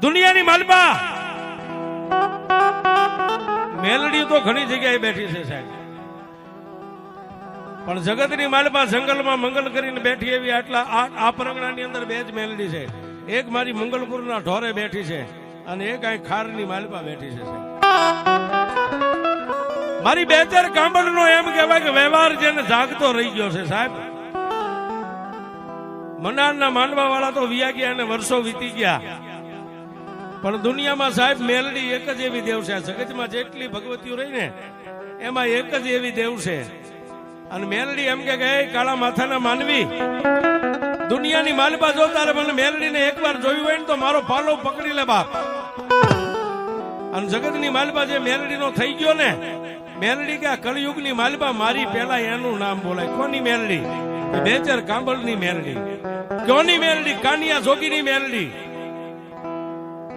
દુનિયાની માલપા મેલડી તો ઘણી જગ્યાએ બેઠી છે સાહેબ, પણ જગતની માલપા જંગલમાં મંગલ કરીને બેઠી એવી આટલા આ પરંગણાની અંદર બે જ મેલડી છે. એક મારી મંગલપુરના ઢોરે બેઠી છે અને એક અહીં ખારની માલપા બેઠી છે સાહેબ. મારી બેચર કાંબળનો એમ કહેવાય કે વ્યવહાર જેને જાગતો રહી ગયો છે સાહેબ. મનારના માનવા વાળા તો વિયા ગયા અને વર્ષો વીતી ગયા, પણ દુનિયામાં સાહેબ મેલડી એક જ એવી દેવ છે. જગતમાં જેટલી ભગવતીઓ રહી ને એમાં એક જ એવી દેવ છે. અને મેલડી એમ કે કાળા માથાના માનવી, દુનિયાની માલપા જો તારે મને મેલડીને એકવાર જોયું હોય ને તો મારો પાલો પકડી લે બાપ. અને જગતની માલપા જે મેલડીનો થઈ ગયો ને, મેલડી કે કળયુગની માલપા મારી પેલા એનું નામ બોલાય. કોની મેલડી? બેચર કાંબળની મેલડી. કોની મેલડી? કાનિયા જોગીની મેલડી.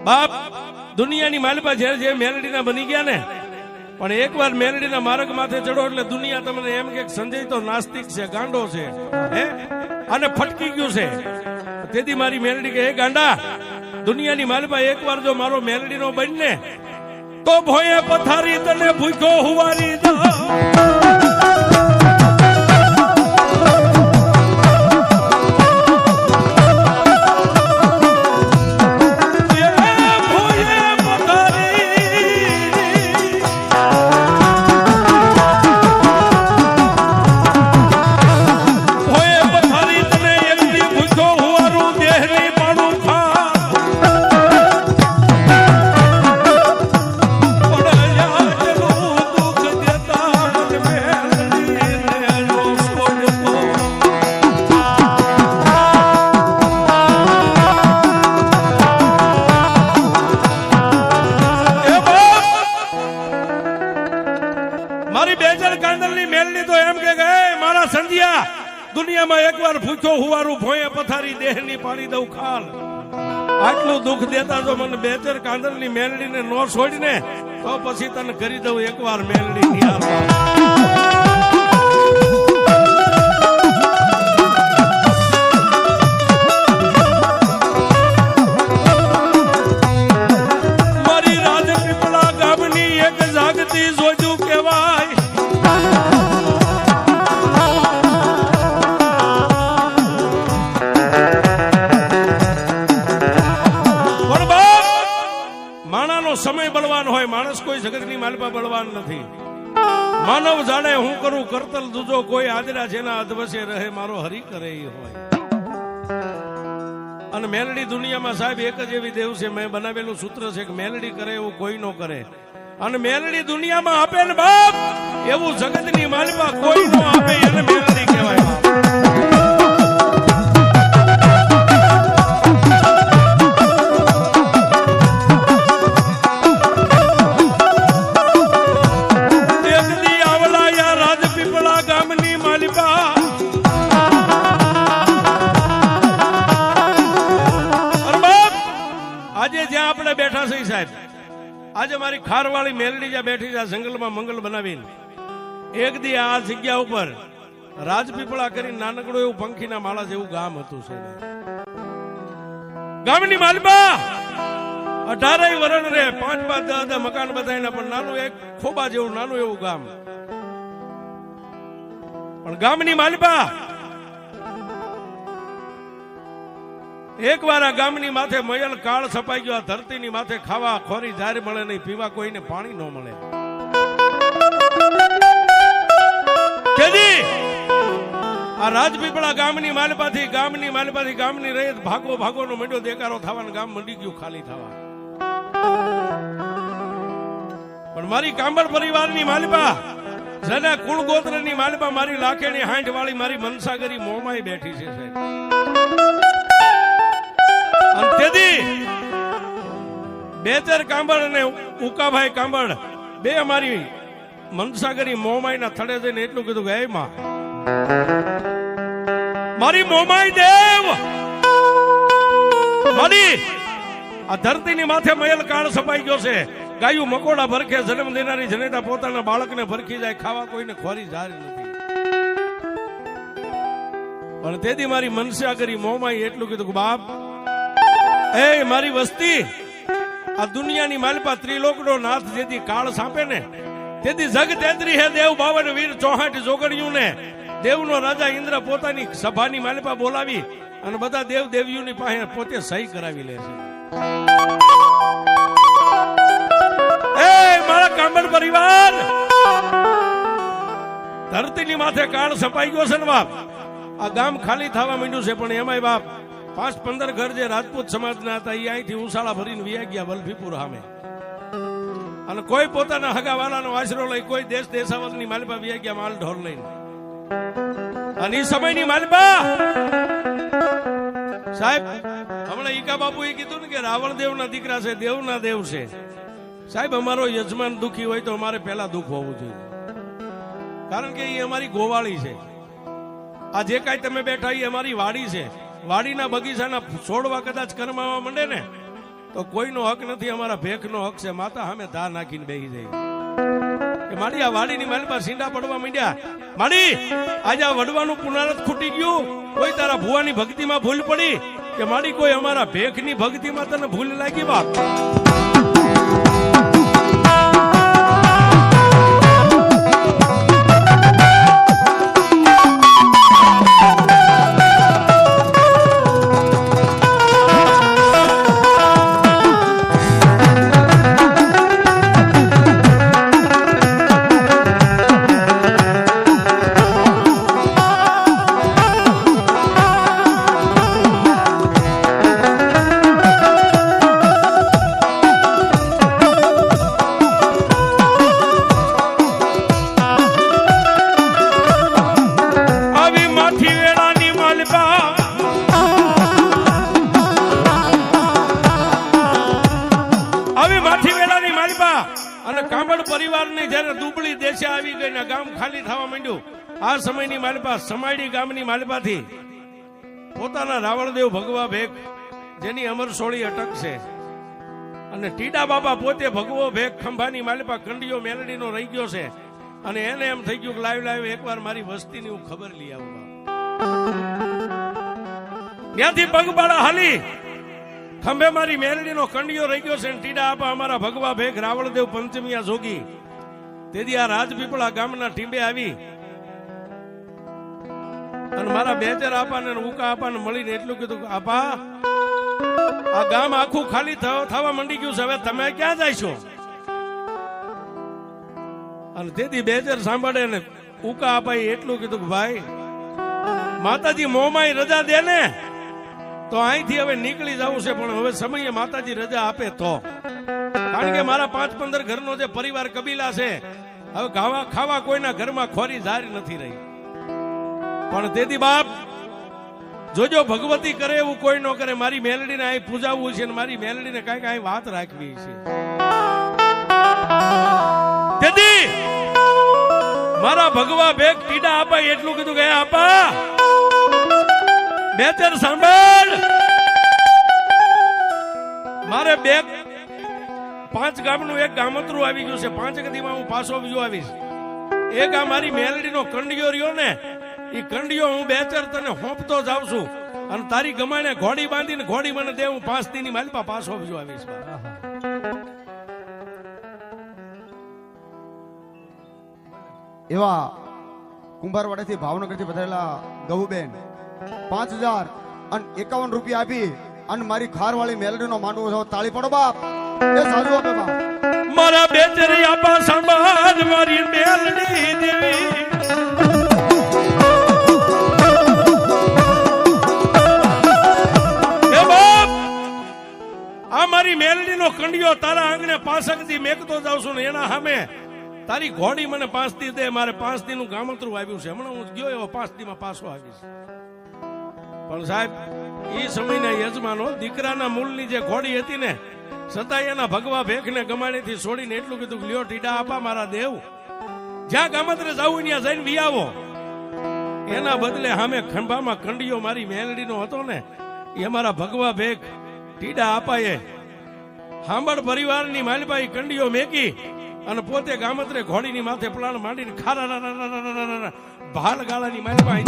બાપ દુનિયાની માલપા જે મેલડીના બની ગયા ને, પણ એકવાર મેલડીના માર્ગ માથે ચડો એટલે દુનિયા તમને એમ કે સંજય તો નાસ્તિક છે, ગાંડો છે, હે અને ફટકી ગયું છે. તેથી મારી મેલડી કે ગાંડા, દુનિયાની માલપા એકવાર જો મારો મેલડીનો બનને તો ભોયે પથારી તને ભૂખ્યો હુવારી દો. દુનિયામાં એકવાર ભૂખ્યો હુવારું ભોંયે પથારી દેહની પાડી દઉં ખાલ. આટલું દુઃખ દેતા જો મને બેચર કાંદલની મેલડીને નો છોડીને તો પછી તને કરી દઉં એકવાર મેલડી નિહાર. મારી રાજપીપળા ગામની એક જાગતી જોજુ કહેવાય. સમય બળવાન હોય, માણસ કોઈ જગતની માલપા બળવાન નથી. માનવ જાણે હું કરું કરતલ દૂજો, કોઈ આદરા જેના અધવસે રહે મારો હરી કરે એ હોય. અને મેલડી દુનિયામાં સાહેબ એક જ એવી દેવ છે. મેં બનાવેલું સૂત્ર છે કે મેલડી કરે એવું કોઈ નો કરે. અને મેલડી દુનિયામાં આપે ને બાપ એવું જગતની માલપા કોઈ નો આપે, એને મેલડી કહેવાય. બેઠા છે સાહેબ, આજે મારી ખારવાળી મેલડી જ્યાં બેઠી છે જંગલમાં મંગલ બનાવીને, એક દી આ જગ્યા ઉપર રાજપીપળા કરીને નાનકડું એવું પંખીના માળા જેવું ગામ હતું છે. ગામની માલપા 18 વરણ રે, 5-5 10 મકાન બધાયના, પણ નાનું એક ખોબા જેવું નાનું એવું ગામ. પણ ગામની માલપા એક વાર આ ગામની માથે મયલ કાળ છપાઈ ગયો. ધરતીની માથે ખાવા ખોરી જાર મળે નહીં, પીવા કોઈને પાણી ન મળે. આ રાજપીપળા ગામની માલપાથી ગામની રહીત ભાગોનો મંડ્યો દેકારો થવાનો, ગામ મંડી ગયું ખાલી થવા. પણ મારી કાંબળ પરિવારની માલપા, જેના કુળ ગોત્રની માલપા, મારી લાખેની હાંઠ વાળી મારી મનસાગરી મોમાઈ બેઠી છે સાહેબ. બેચર કાંબળ અને ઉકાભાઈ કાંબળ બે અમારી મનસાગરી મોમાઈના થડે જઈને એટલું કીધું કે હે માં, મારી મોમાઈ દેવ, મારી આ ધરતીની માથે મયલ કાળ છપાઈ ગયો છે. ગાયું મકોડા ભરખે જન્મ દેનારી જનેતા પોતાના બાળકને ભરખી જાય, ખાવા કોઈને ખોરી જારી નથી. પણ તેથી મારી મનસાગરી મોમાઈ એટલું કીધું કે બાપ, એ મારી વસ્તી આ દુનિયાની માલપા ત્રિલોકનો નાથ જેથી કાળ સાંપે ને તેથી જગ તેત્રી હે દેવ 52 વીર 64 જોગણિયું ને દેવનો રાજા ઇન્દ્ર પોતાની સભાની માલપા બોલાવી અને બધા દેવ દેવીઓની પાસે પોતે સહી કરાવી લે છે. એ મારા કાંબળ પરિવાર, ધરતીની માથે કાળ સપાઈ ગયો છે ને બાપ. આ ગામ ખાલી થવા માંડ્યું છે, પણ એમાંય બાપ 5-15 ઘર જે રાજપૂત સમાજના હતા એ અહીંથી ઉસાળા ભરીને વ્યા ગયા વલભીપુર સામે. અને કોઈ પોતાના હગાવાલાનો આશરો લઈ, કોઈ દેશ દેશાવરની માલપા વ્યા ગયા માલ ઢોર લઈને. અને એ સમયની માલપા સાહેબ, હમણાં ઈકા બાપુએ કીધું ને કે રાવણ દેવના દીકરા છે, દેવના દેવ છે. સાહેબ, અમારો યજમાન દુખી હોય તો અમારે પહેલા દુઃખ હોવું જોઈએ, કારણ કે એ અમારી ગોવાળી છે. આ જે કાંઈ તમે બેઠા એ અમારી વાડી છે. વાડીના બગીચાના છોડવા કદાચ કરમાવા માંડે ને તો કોઈનો હક નથી, અમારા ભેખનો હક છે. માતા સામે ધા નાખીને બેસી જાય કે માડી આ વાડીની માલપા સીંડા પડવા માંડ્યા. માડી આજે આ વડવાનું પુનરાવર્ત ખૂટી ગયું, કોઈ તારા ભુવાની ભક્તિમાં ભૂલ પડી કે માડી કોઈ અમારા ભેખની ભક્તિમાં તને ભૂલ લાગી બાપ. આ સમયની માલપા સમાડી ગામની માલપાથી પોતાના રાવણદેવ ભગવા ભેખ જેની અમર સોળી અટક છે અને ટીડા બાબા પોતે ભગવો ભેખ ખંભાની માલપા કંડિયો મેલડીનો રહી ગયો છે. અને એને એમ થઈ ગયું કે લાઈવ એકવાર મારી વસ્તીની હું ખબર લઈ આવું. ત્યાંથી પગપાળા હાલી ખંભે મારી મેલડીનો કંડિયો રહી ગયો છે. ટીડા આપા અમારા ભગવા ભેખ રાવણદેવ પંચમિયા જોગી તેથી આ રાજપીપળા ગામના ટીંબે આવી અને મારા બેચર આપાને ઉકા આપાને મળીને એટલું કીધું કે આપા આ ગામ આખું ખાલી થવા માંડી ગયું છે, હવે તમે ક્યાં જાય છો? અને તેથી બેચર સાંભળે ને ઉકા આપાએ એટલું કીધું કે ભાઈ માતાજી મોમાય રજા દે ને તો અહીંથી હવે નીકળી જવું છે, પણ હવે સમયે માતાજી રજા આપે તો. કારણ કે મારા 5-15 ઘરનો જે પરિવાર કબીલા છે, હવે ખાવા કોઈના ઘરમાં ખોરી જારી નથી રહી. પણ તેથી બાપ જોજો ભગવતી કરે એવું કોઈ ન કરે. મારી મેલડીને અહીં પૂજાવવું છે, મારી મેલડીને કઈક અહીં વાત રાખવી છે. તેથી મારા ભગવા ભેખ ટીડા આપા એટલું કીધું કે આપા બેચર સાંભળ, મારે 5 ગામનું એક ગામતરું આવી ગયું છે. 5 કદીમાં હું પાછો બીજો આવીશ. એક આ મારી મેલડીનો કંડિયો રહ્યો ને, એ કંડિયો હું બેચર તને હોંપતો જાઉં છું અને તારી ગમાણે ઘોડી બાંધીને ઘોડી મને દે, હું 5 દીની માલપા પાછો બીજો આવીશ. એવા કુંભારવાડાથી ભાવનગરથી પધારેલા ગૌબેન 5051 રૂપિયા આપી અને મારી ખારવાળી મેલડીનો માંડવો છો. તાળી પડો બાપ. એ સાધુ આપે બાપ. મારા બેચરી આપા સંભાળ મારી મેલડી દેવી. આ મારી મેલડીનો કંડિયો તારા આંગણે 5 દી મેકતો જાઉં છું ને એના સામે તારી ઘોડી મને 5 દી દે. મારે 5 દીનું ગામતરું આવ્યું છે, હમણાં હું ગયો એવો 5 દીમાં પાછો આવીશ. પણ સાહેબ એ સમયના યજમાનો દીકરાના મૂળની જે ઘોડી હતી ને છતાં એના ભગવા ભેખને ગમાણીથી છોડીને એટલું કીધું લ્યો ટીડા આપા મારા દેવ, જ્યાં ગામત્રે જાવું ત્યાં જઈને વી આવો. એના બદલે સામે ખંભામાં કંડિયો મારી મેલડીનો હતો ને એ અમારા ભગવા ભેખ ટીડા આપાએ હાંબળ પરિવારની માલપાઈ કંડિયો મેકી અને પોતે ગામત્રે ઘોડીની માથે પલાણ માંડીને ખારા ભાલ ગાળાની માલપાઈ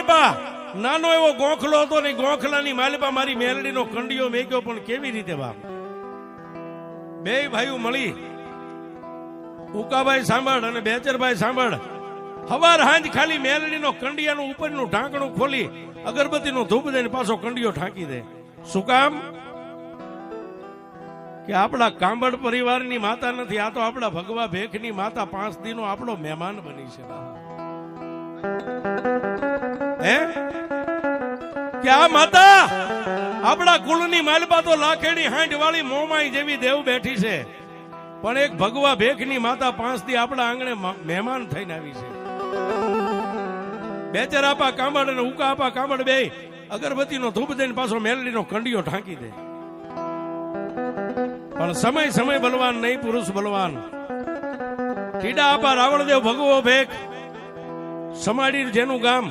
માલપા નાનો એવો ગોખલો હતો ને ગોખલાની માલપા મારી મેલડીનો કંડિયો મેક્યો, પણ કેવી રીતે બાપ? બે ભાઈઓ મળી, ઉકાભાઈ સાંભળ અને બેચરભાઈ સાંભળ, હવાર હાંજ ખાલી મેલડીનો કંડિયાનું ઉપરનું ઢાંકણું ખોલી અગરબત્તીનો ધૂપ દઈને પાછો કંડિયો ઢાંકી દે. શું કામ? કે આપણા કાંબડ પરિવારની માતા નથી, આ તો આપણા ભગવા ભેખની માતા 5 દીનો આપણો મહેમાન બની છે. હે કે આ માતા આપણા કુળની માલપા તો લાખેડી હાંડ વાળી મોમાઈ જેવી દેવ બેઠી છે, પણ એક ભગવા ભેખની માતા 5 દી આપણા આંગણે મહેમાન થઈને આવી છે. બેચર આપા કાંબડ અને ઉકા આપા કાંબડ બે અગરબત્તીનો ધૂપ દઈને પાછો મેલડીનો કંડિયો ઢાંકી દે. પણ સમય સમય બલવાન નહીં, પુરુષ બલવાન. ટીડા આપા રાવણદેવ ભગવો ભેખ સમાડી જેનું ગામ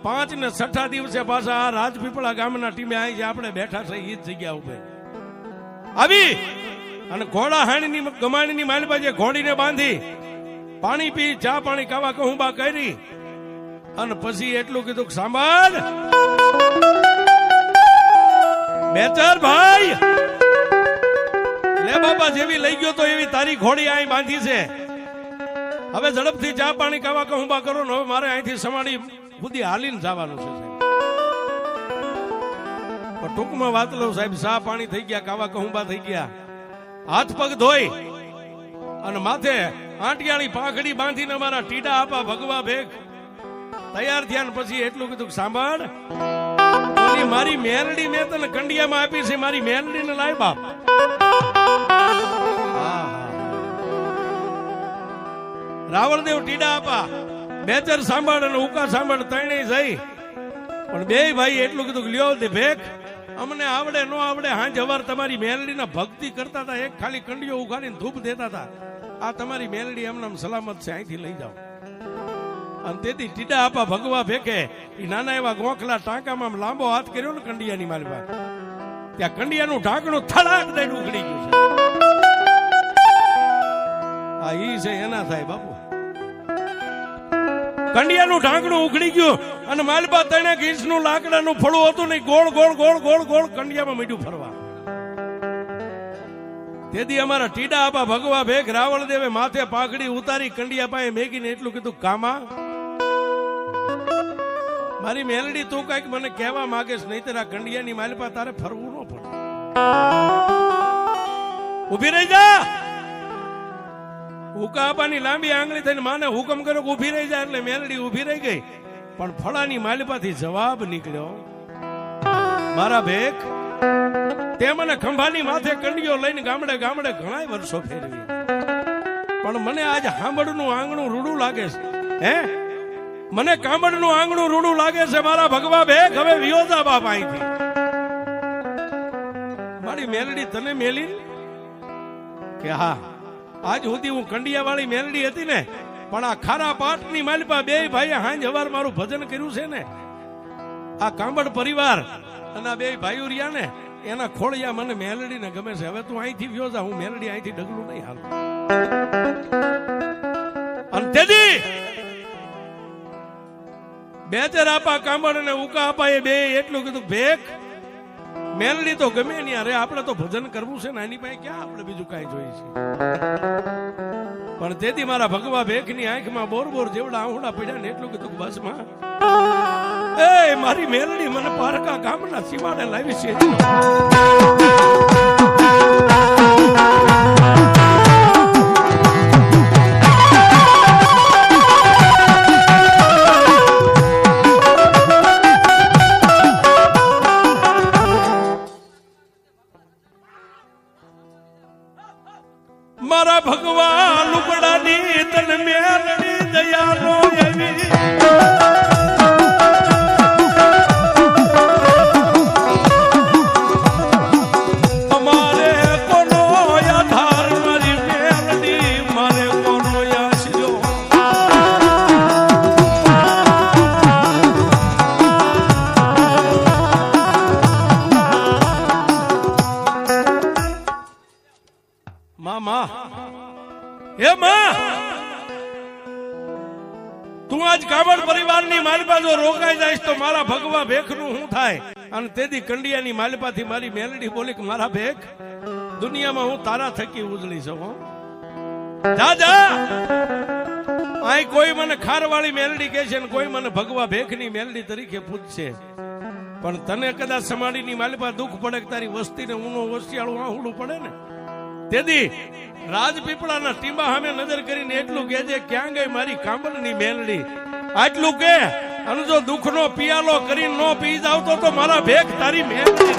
5 ને 6 દિવસે પાછા આ રાજપીપળા ગામના ટીમે આવી છે. આપણે બેઠા છે એ જ જગ્યા ઉપર આવી અને ઘોડા હાણીની ગમાણીની માલપા જે ઘોડીને બાંધી પાણી પી ચા પાણી કાવા કહુંબા કરી અને પછી એટલું કીધું કે સાંભળ બેચર ભાઈ, લે બાપા જેવી લઈ ગયો તો એવી તારી ઘોડી અહીં બાંધી છે, હવે ઝડપથી ચા પાણી કાવા કહુંબા કરો ને હવે મારે અહીંથી સમાડી સુધી હાલીને જવાનું છે. ટૂંકમાં વાત લઉં સાહેબ, ચા પાણી થઈ ગયા, કાવા કહુંબા થઈ ગયા, હાથ પગ ધોઈ અને માથે આંટિયાળી પાંખડી બાંધીને અમારા ટીડા આપા ભગવા ભેખ તૈયાર થયા. પછી એટલું કીધું કે સાંભળ, મારી મેલડી મેં તને કંડિયામાં આપી છે, મારી મેલડીને લાય બાપ. રાવણદેવ ટીડા આપા બેચર સાંભળ અને ઉકા સાંભળ ત્રણેય જઈ, પણ બે ભાઈ એટલું કીધું કે લ્યો દે ભેખ, અમને આવડે નો આવડે હાંજ હવાર તમારી મેલડીના ભક્તિ કરતા હતા, એક ખાલી કંડિયો ઉખાડીને ધૂપ દેતા હતા, આ તમારી મેલડી એમને સલામત છે, અહીંથી લઈ જાઓ. અને તેથી ટીડા આપા ભગવા ભેખે એ નાના એવા ગોખલા ટાંકામાં લાંબો હાથ કર્યો ને કંડિયાની માલપા, ત્યાં કંડિયાનું ઢાંકણું થડાક દઈને ઉખડી ગયું છે. આ ઈ છે એના થાય બાપુ, કંડિયાનું ઢાંકણું ઉખડી ગયું અને માલપા 3 ઇંચનું લાકડાનું ફળું હતું ને ગોળ ગોળ ગોળ ગોળ ગોળ કંડિયામાં મીઠું ફરવા. તેથી અમારા ટીડા આપા ભગવા ભેખ રાવણદેવે માથે પાઘડી ઉતારી કંડિયા પાસે મેકીને એટલું કીધું કામા મારી મેલડી તું કઈક મને કહેવા માંગે છે, નહીતર આ કંડિયાની માલપા તારે ફરવું ન પડે, ઉભી રહી જા. ઉકા આપાની લાંબી આંગળી થઈને માને હુકમ કર્યો કે ઉભી રહી જાય, એટલે મેલડી ઉભી રહી ગઈ, પણ ફળાની માલપાથી જવાબ નીકળ્યો, મારા ભેખ તે મને ખંભાની માથે કંડિયો લઈને ગામડે ગામડે ઘણા વર્ષો ફેરવી, પણ મને આજ હાંભળનું આંગણું રૂડું લાગે છે. હે મને કાંબડનું આંગણું રૂડું લાગે છે, મારા ભગવા ભેખ હવે વિયોજા બાપ અહીંથી. મારી મેલડી તને મેલી કે હા, આજ સુધી હું કંડિયા વાળી મેલડી હતી ને, પણ આ ખારા પાટની માલપા બે ભાઈ હાંજ હવાર મારું ભજન કર્યું છે ને, આ કાંબડ પરિવાર અને આ બે ભાઈઓ રહ્યા ને એના ખોળિયા મને મેલડીને ગમે છે. હવે તું અહીંથી વ્યો જા, હું મેલડી અહીંથી ડગલું નહીં હાલ. અને તેથી બેચર આપા કાંબડ અને ઉકા આપા એ બે એટલું કીધું ભેખ મેલડી તો ગમે નહીં, અરે આપણે તો ભજન કરવું છે ને, એની પાસે ક્યાં આપણે બીજું કઈ જોઈએ છે. પણ તેથી મારા ભગવા ભેખની આંખમાં બોર બોર જેવડા આહુડા પડ્યા ને એટલું કીધું બસ માં એ મારી મેલડી મને પારકા ગામના સીમાડે લાવી છે. મારા ભગવાન લુગડાની તન મેલડી દયાનો એવી તું આજ કામડ પરિવારની માલપા જો રોકાઈ જાય તો મારા ભગવા ભેખનું શું થાય? અને તેથી કંડિયાની માલપાથી મારી મેલડી બોલી કે મારા ભેખ, દુનિયામાં હું તારા થકી ઉજળી શકું. દાદા આય કોઈ મને ખારવાળી મેલડી કહે છે ને કોઈ મને ભગવા ભેખની મેલડી તરીકે પૂછશે, પણ તને કદાચ સમાડીની માલપા દુઃખ પડે કે તારી વસ્તીને ઊનો વસિયાળું આહુડું પડે ને, તેથી રાજપીપળાના ટીંબા સામે નજર કરીને એટલું કહેજે ક્યાં ગઈ મારી કામળની મેલડી, આટલું કે. અને જો દુઃખનો પિયાલો કરીને નો પી જાવ તો મારા ભેખ તારી મેલડી.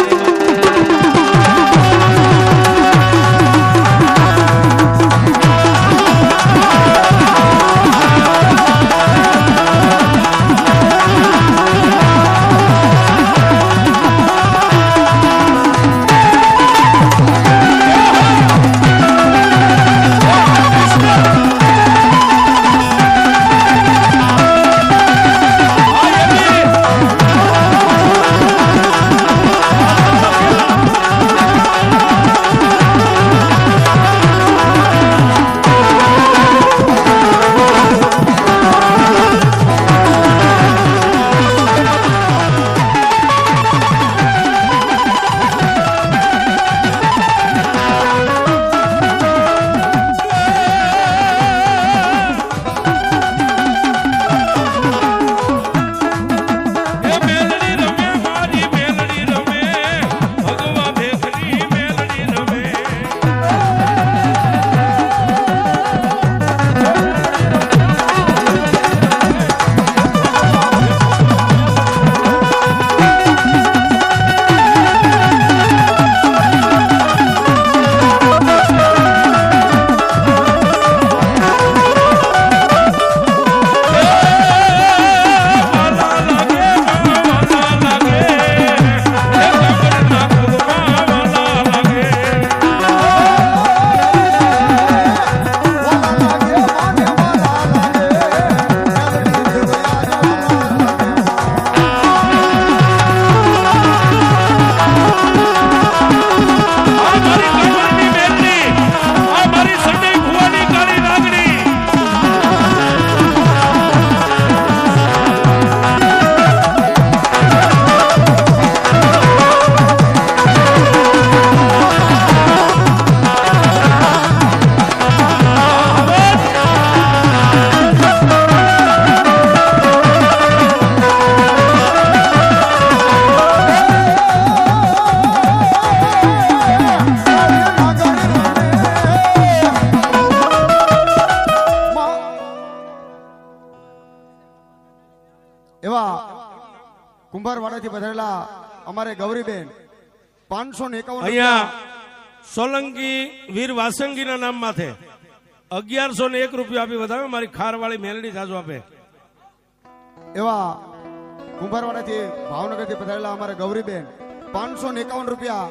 કુંભારવાડાથી પધારેલા અમારે ગૌરીબેન 551 અહીંયા સોલંકી વીર વાસંગીના નામ માથે 1101 રૂપિયા આપી વધાવે મારી ખારવાળી મેલડી જાજુ આપે. એવા કુંભારવાડાથી ભાવનગરથી પધારેલા અમારે ગૌરીબેન 551 રૂપિયા.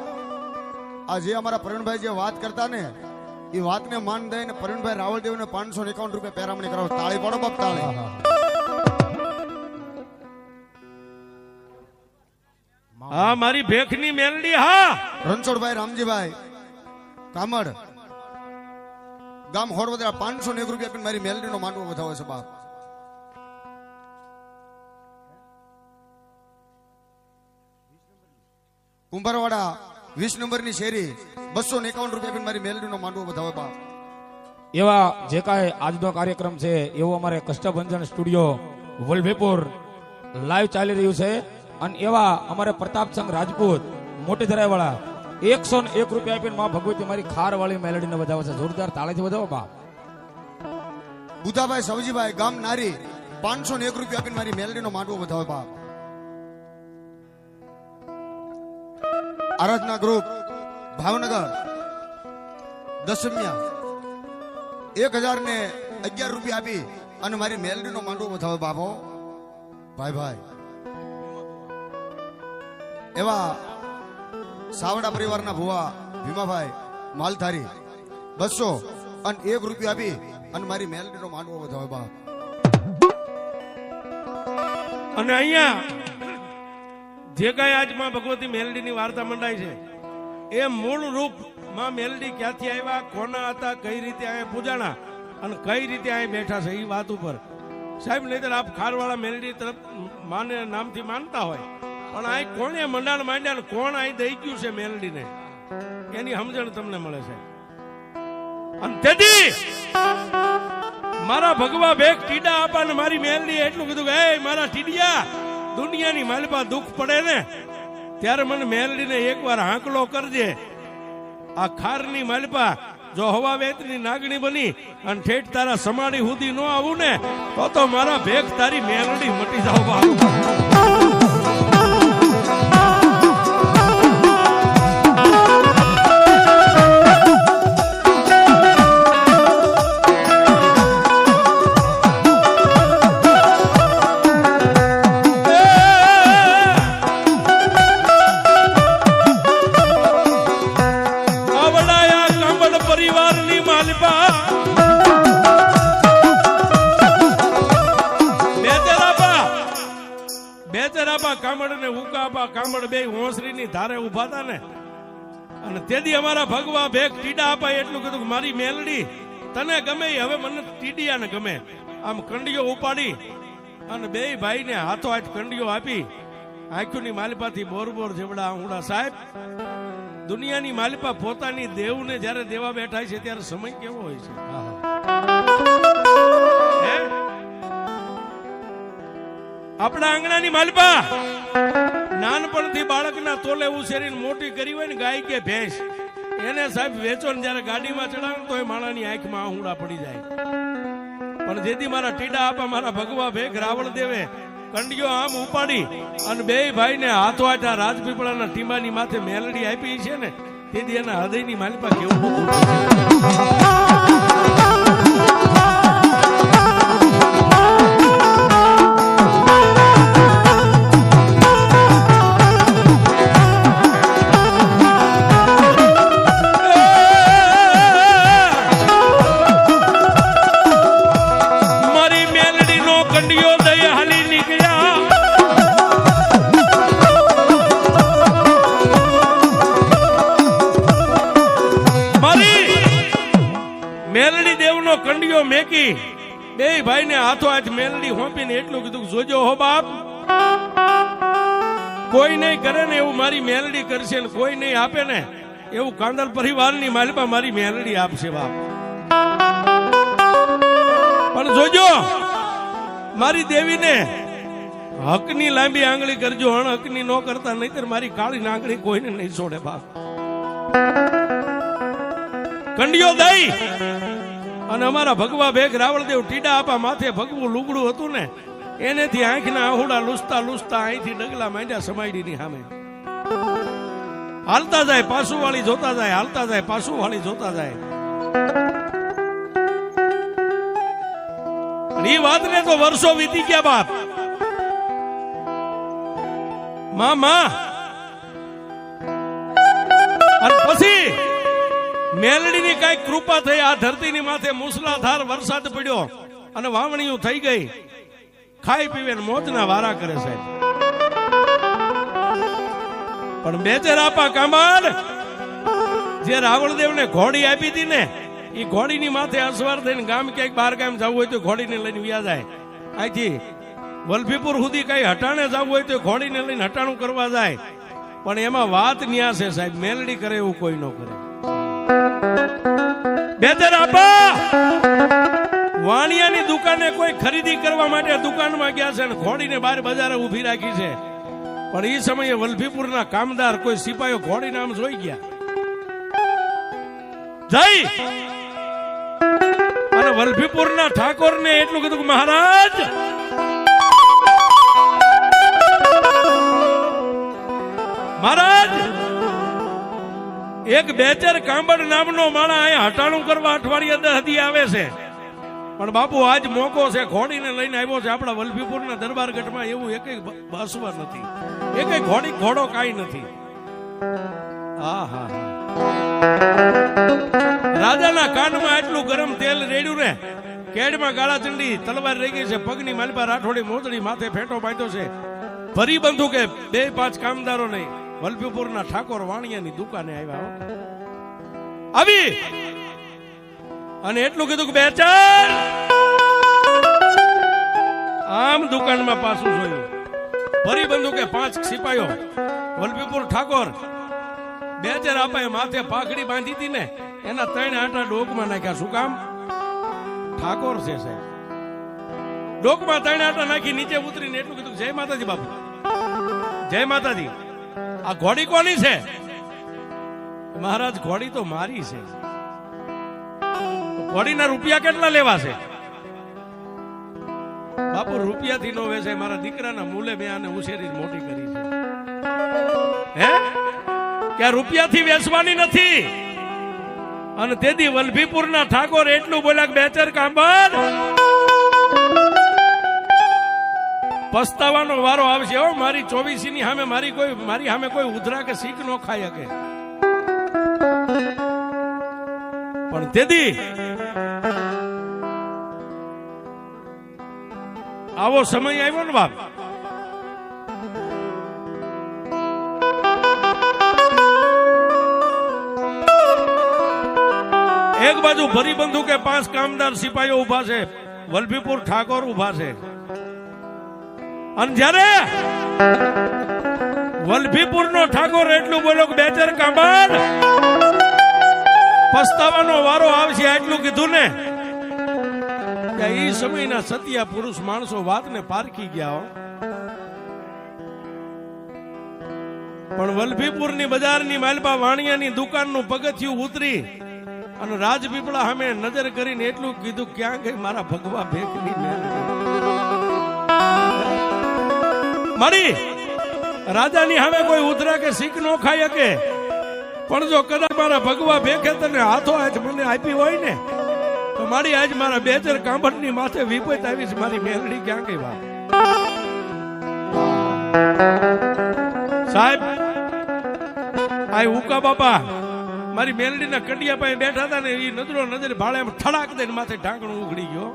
આ જે અમારા પ્રવીણભાઈ જે વાત કરતા ને એ વાતને માન દઈને પ્રવીણભાઈ રાવળદેવને 551 રૂપિયા પેરામણી કરાવો. તાળી પાડો બાપ, તાળી. હા મારી ભેખની મેલડી. હા રણછોડભાઈ રામજીભાઈ કામડ ગામ હોરવદરા 501 રૂપિયા આપીને મારી મેલડીનો માંડવો વધાવે છે બાપ. કુંભારવાડા 20 નંબરની શેરી 251 રૂપિયા આપીને મારી મેલડીનો માંડવો વધાવે બાપ. એવા જે કાંઈ આજનો કાર્યક્રમ છે એવો અમારે કષ્ટભંજન સ્ટુડિયો વલભીપુર લાઈવ ચાલી રહ્યું છે. અને એવા અમારે પ્રતાપસંગ રાજપૂત મોટી ધરાઈવાળા 101 રૂપિયા આપીને માં ભગવતી મારી ખારવાળી મેલડીને વધાવે છે. જોરદાર તાળીથી વધાવો બાપ. બુધાભાઈ સવજીભાઈ ગામ નારી 501 રૂપિયા આપીને મારી મેલડીનો માંડવો વધાવે બાપ. આરાધના ગ્રુપ ભાવનગર દસમિયા 1011 રૂપિયા આપી અને મારી મેલડીનો માંડવો વધાવે બાપો. ભાઈ ભાઈ એવા સાવડા પરિવારના ભુવા ભીમાભાઈ માલધારી 201 રૂપિયા આપી અને મારી મેલડીનો માંડવો વધાવે બાપ. અને અહીંયા જે કઈ આજ માં ભગવતી મેલડીની વાર્તા મંડાય છે એ મૂળ રૂપ માં મેલડી ક્યાંથી આવ્યા, કોના હતા, કઈ રીતે અહીંયા પૂજાણા અને કઈ રીતે અહીંયા બેઠા છે એ વાત ઉપર સાહેબ નહીતર આપ ખારવાળા મેલડી તરફ માને નામથી માનતા હોય, પણ આ કોણે મંડાણ માંડ્યા ને કોણ અહીં દઈ ગયું છે મેલડીને એની સમજણ તમને મળે છે. અને તેથી મારા ભગવા ભેગ ટીડા આપા ને મારી મેલડી એટલું કીધું કે એ મારા ટીડિયા, દુનિયાની માલપા દુઃખ પડે ને ત્યારે મને મેલડીને એકવાર હાંકલો કરજે. આ ખારની માલપા જો હવા વેતની નાગણી બની અને ઠેઠ તારા સમાડી સુધી ન આવું ને તો મારા ભેગ તારી મેલડી મટી જાવ. કામડ ને ઉકાબા કામડ બે હોંસરીની ધારે ઉભા હતા ને, અને તેથી અમારા ભગવા ભેગ ટીડા આપા એટલું કીધું કે મારી મેલડી તને ગમે હવે મને ટીડિયાને ગમે. આમ કંડીઓ ઉપાડી અને બે ભાઈને હાથો હાથ કંડીઓ આપી આંખોની માલિપાથી બોર બોર જેવડા આંગુડા. સાહેબ દુનિયાની માલિપા પોતાની દેવને જયારે દેવા બેઠા છે ત્યારે સમય કેવો હોય છે. આપણા આંગણાની માલપા નાનપણથી બાળકના તોલે ઉછેરીને મોટી કરી હોય ને ગાય કે ભેંસ, એને સાહેબ વેચો ને જયારે ગાડીમાં ચડાવે તો એ માણાની આંખમાં આહુડા પડી જાય. પણ જેથી મારા ટીડા આપા મારા ભગવા ભેગ રાવળ દેવે કંડિયો આમ ઉપાડી અને બે ભાઈને હાથો હાથ રાજપીપળાના ટીંબાની માથે મેલડી આપી છે ને, તેથી એના હૃદયની માલપા કેવું કંડિયો મેકી બે ભાઈને હાથો હાથ મેલડી હોંપીને એટલું કીધું જોજો હો બાપ, કોઈ નહીં કરે ને એવું મારી મેલડી કરશે ને કોઈ નહીં આપે ને એવું કાંદલ પરિવારની માલિપા મારી મેલડી આપશે બાપ. પણ જોજો મારી દેવીને હકની લાંબી આંગળી કરજો, અણહકની ન કરતા, નહીતર મારી કાળી આંગળી કોઈને નહીં છોડે બાપ. કંડિયો દઈ અને અમારા ભગવા ભેગ રાવળદેવ ટીડા આપા માથે ભગવું લુગડું હતું ને એનેથી આંખના આહુડા લૂસતા લૂસતા અહીંથી ડગલા માંડ્યા સમાડીની સામે. હાલતા જાય પાછું વાળી જોતા જાય, હાલતા જાય પાછું વાળી જોતા જાય. એ વાતને તો વર્ષો વીતી ગયા બાપ. માં અને પછી મેલડીની કઈક કૃપા થઈ, આ ધરતીની માથે મુસલાધાર વરસાદ પડ્યો અને વાવણીઓ થઈ ગઈ. ખાઈ પીવે મોજના વારા કરે છે. પણ બેચર આપા કામડ જે રાવળદેવને ઘોડી આપી હતી ને, એ ઘોડીની માથે અસવાર થઈને ગામ ક્યાંક બહાર ગામ જવું હોય તો ઘોડીને લઈને વ્યા જાય. અહીંથી વલભીપુર સુધી કઈ હટાણે જવું હોય તો ઘોડીને લઈને હટાણું કરવા જાય. પણ એમાં વાત ન્યા છે સાહેબ, મેલડી કરે એવું કોઈ ન કરે. બેદર આપા વાણિયાની દુકાને કોઈ ખરીદી કરવા માટે દુકાનમાં ગયા છે ને ઘોડીને બહાર બજારે ઉભી રાખી છે. પણ એ સમયે વલભીપુરના કામદાર કોઈ સિપાહીઓ ઘોડીને આમ જોઈ ગયા જઈ અને વલભીપુરના ઠાકોરને એટલું કીધું કે મહારાજ મહારાજ એક બેચર કાંબડ નામનો માણા અહીંયા હટાણું કરવા અઠવાડિયે 10 દી આવે છે. પણ બાપુ આજ મોકો છે, ઘોડીને લઈને આવ્યો છે. આપણા વલભીપુરના દરબારગઢમાં એવું એકય બસવા નથી, એકય ઘોડો કાંઈ નથી. રાજાના કાનમાં એટલું ગરમ તેલ રેડ્યું ને, કેડમાં ગાળા ચંડી તલવાર રહી ગઈ છે, પગની માલપા રાઠોડી મોજડી માથે ફેંટો બાંધ્યો છે. ભરી બંદૂકે 2-5 કામદારો નહીં વલભીપુરના ઠાકોર વાણિયાની દુકાને આવ્યા આવી અને એટલું કીધું કે બેચર ના પાછું જોયું. ફરી બંદૂકે 5 સિપાહીઓ વલભીપુર ઠાકોર બેચર આપાએ માથે પાઘડી બાંધી હતી ને એના 3 આંટા ડોકમાં નાખ્યા. શું કામ? ઠાકોર છે સાહેબ. ડોકમાં 3 આંટા નાખી નીચે ઉતરીને એટલું કીધું, જય માતાજી બાપુ, જય માતાજી. આ ઘોડી કોની છે? મહારાજ ઘોડી તો મારી છે. ઘોડીના રૂપિયા કેટલા લેવા છે? બાપુ રૂપિયાથી નો વેચાય, મારા દીકરાના મૂલે મેં આને ઉછેરી મોટી કરી છે. હે કે આ રૂપિયાથી વેચવાની નથી. અને તેથી વલભીપુરના ઠાકોર એટલું બોલ્યા કે બેચર કાંબર પસ્તાવાનો વારો આવશે. હો મારી 24 ની સામે મારી સામે કોઈ ઉધરા કે શીખ નો ખાઈ શકે. પણ તેથી આવો સમય આવ્યો ને બાપ, એક બાજુ ભરી બંદૂકે 5 કામદાર સિપાહીઓ ઉભા છે, વલભીપુર ઠાકોર ઉભા છે. અને જ્યારે વલભીપુર નો ઠાકોર એટલું બોલ્યો કે બેચર કાંબર પસ્તાવાનો વારો આવશે, એટલું કીધું ને કે એ સમયના સત્યા પુરુષ માણસો વાતને પારખી ગયા. પણ વલભીપુરની બજારની માલપા વાણિયાની દુકાનનું પગથિયું ઉતરી અને રાજપીપળા સામે નજર કરીને એટલું કીધું, ક્યાં ગઈ મારા ભગવા ભેખની મેલડી? મારી રાજાની સામે કોઈ ઉધરા કે શીખ નો ખાઈ શકે, પણ જો કદાચ મારા ભગવા ભેખે તને હાથો આજ મને આપી હોય ને તો મારી આજ મારા બેચર કાંબરની માથે વિપત આવી છે. મારી મેલડી ક્યાં ગઈ? વાત સાહેબ, આ ઉકા બાપા મારી મેલડીના કંડિયા પાસે બેઠા હતા ને, એ નજરો નજર ભાળે થડાક દઈને માથે ઢાંકણું ઉઘડી ગયો.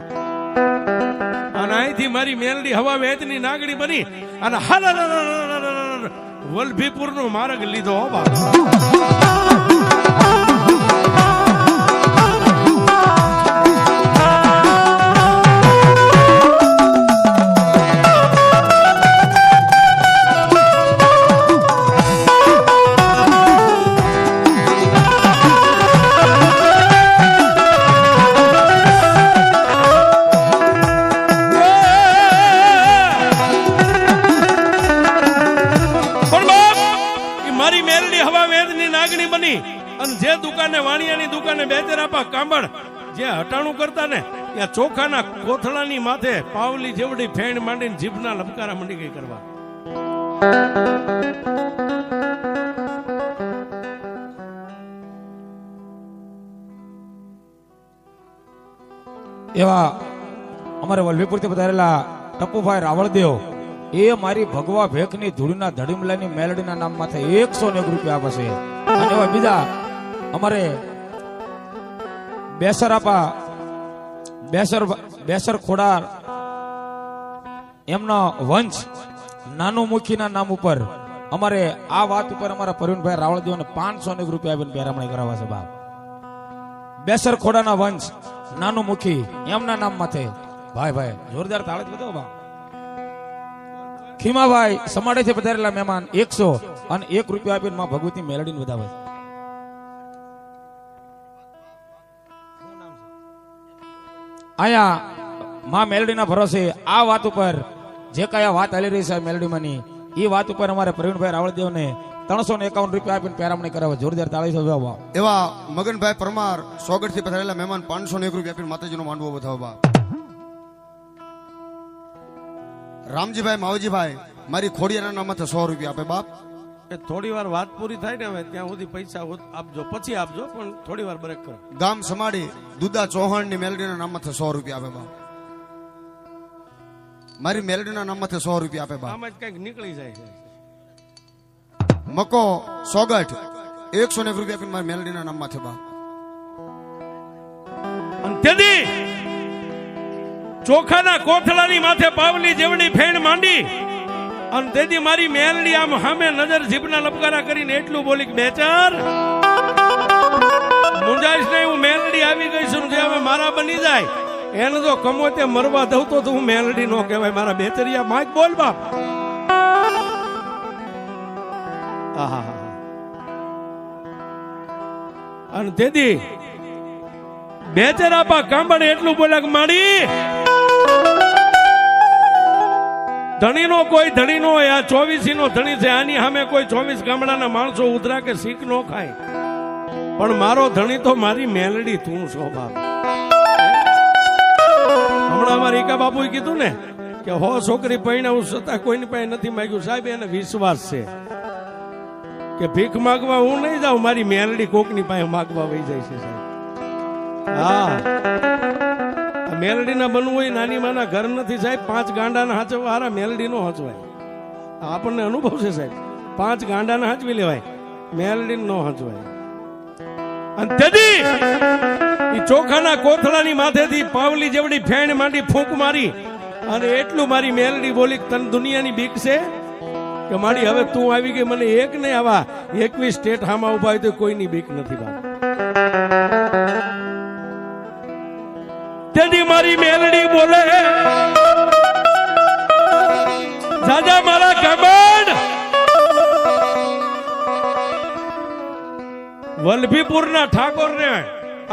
અને અહીંથી મારી મેલડી હવા વેતની નાગણી બની અને વલભીપુર નો માર્ગ લીધો. અને જે દુકાને વાણિયાની દુકાને બેચર આપા કાંબળ જે હટાણું કરતા ને ત્યાં ચોખાના કોથળાની માથે પાવલી જેવડી ફેણ માંડીને જીભના લબકારા મંડી ગઈ કરવા. એવા અમારે વલભીપુરથી પધારેલા ટપુભાઈ રાવળદેવ એ મારી ભગવા ભેખની ધૂળના ધડીમલાની મેલડીના નામ માથે 101 રૂપિયા આપે છે. અને એવા બીજા અમારે બેસર આપા બેસર ખોડાર એમનો વંશ નાનું મુખીના નામ ઉપર અમારે આ વાત ઉપર અમારા પ્રવીણભાઈ રાવળદેવને 501 રૂપિયા આપીને પહેરામણી કરાવવા છે. બાપ બેસર ખોડાના વંશ નાનું મુખી એમના નામ માથે ભાઈ જોરદાર તાળી બધો. બા ખીમાભાઈ સમાડેથી પધારેલા મહેમાન 101 રૂપિયા આપીને માં ભગવતી મેલડીને વધાવે. અહીંયા માં મેલડીના ભરોસે આ વાત ઉપર જે કયા વાત હાલી રહી છે મેલડીમાંની એ વાત ઉપર અમારે પ્રવીણભાઈ રાવળદેવને 351 રૂપિયા આપીને પહેરામણી કરાવે. જોરદાર તાળી છે. એવા મગનભાઈ પરમાર સોગઠ થી પધારેલા મહેમાન 501 રૂપિયા આપીને માતાજીનો માંડવો વધાવવા. રામજીભાઈ માવજીભાઈ મારી ખોડિયાના નામથી 100 રૂપિયા આપે. બાપ એ થોડી વાર વાત પૂરી થાય ને હવે ત્યાં સુધી પૈસા આપજો, પછી આપજો, પણ થોડી વાર બ્રેક કરો. ગામ સમાડી દુદા ચૌહાણની મેલડીના નામથી 100 રૂપિયા આપે. બાપ મારી મેલડીના નામથી 100 રૂપિયા આપે. બાપ આમાં જ કઈક નીકળી જાય છે. મકો સોગઠ 101 રૂપિયા આપીને મારી મેલડીના નામમાંથી. બાપ અને તેથી ચોખાના કોથળાની માથે પાવલી જેવડી ફેણ માંડી અને તેથી મારી મેલડી આમ સામે નજર જીભના લપકારા કરીને એટલું બોલી કે બેચર મુંજાઈશ નહીં, હું મેલડી આવી ગઈ છું, જે હવે મારા બની જાય એને જો કમોતે મરવા દઉં તો હું મેલડી નો કહેવાય. મારા બેચરિયા માઇક બોલ બાપ. આહા. અને તેથી બેચરાપા કાંબળ એટલું બોલ્યા કે માડી ધણી નો કોઈ ધણી નો હોય. આ 24 નો ધણી છે. આની સામે કોઈ 24 ગામડાના માણસો ઉધરા કે શીખ નો ખાય. પણ મારો ધણી તો મારી મેલડી તું છો બાપ. હમણાં અમારા ઈકા બાપુએ કીધું ને કે હો છોકરી પૈણાવું છતાં કોઈની પાસે નથી માંગ્યું. સાહેબ એને વિશ્વાસ છે કે ભીખ માગવા હું નહીં જાઉં, મારી મેલડી કોકની પાસે માગવા વહી જાય છે સાહેબ. હા, મેલડી ના બનવું હોય. નાની માના ઘર નથી સાહેબ. 5 ગાંડાના હાચવા હારા મેલડી નો હાચવાય. આપણને અનુભવ છે સાહેબ. 5 ગાંડાના હાચવી લેવાય, મેલડી નો હાચવાય. અને તેથી ઈ ચોખાના કોથળાની માથેથી પાવલી જેવડી ફેણ માંડી ફૂંક મારી અને એટલું મારી મેલડી બોલી તને દુનિયાની બીક છે કે મારી હવે તું આવી ગઈ. મને એક નહીં આવા 21 સ્ટેટ હામાં ઉભા હોય તો કોઈની બીક નથી બાપ. તેથી મારી મેલડી બોલે દાદા મારા કામણ વલભીપુરના ઠાકોર ને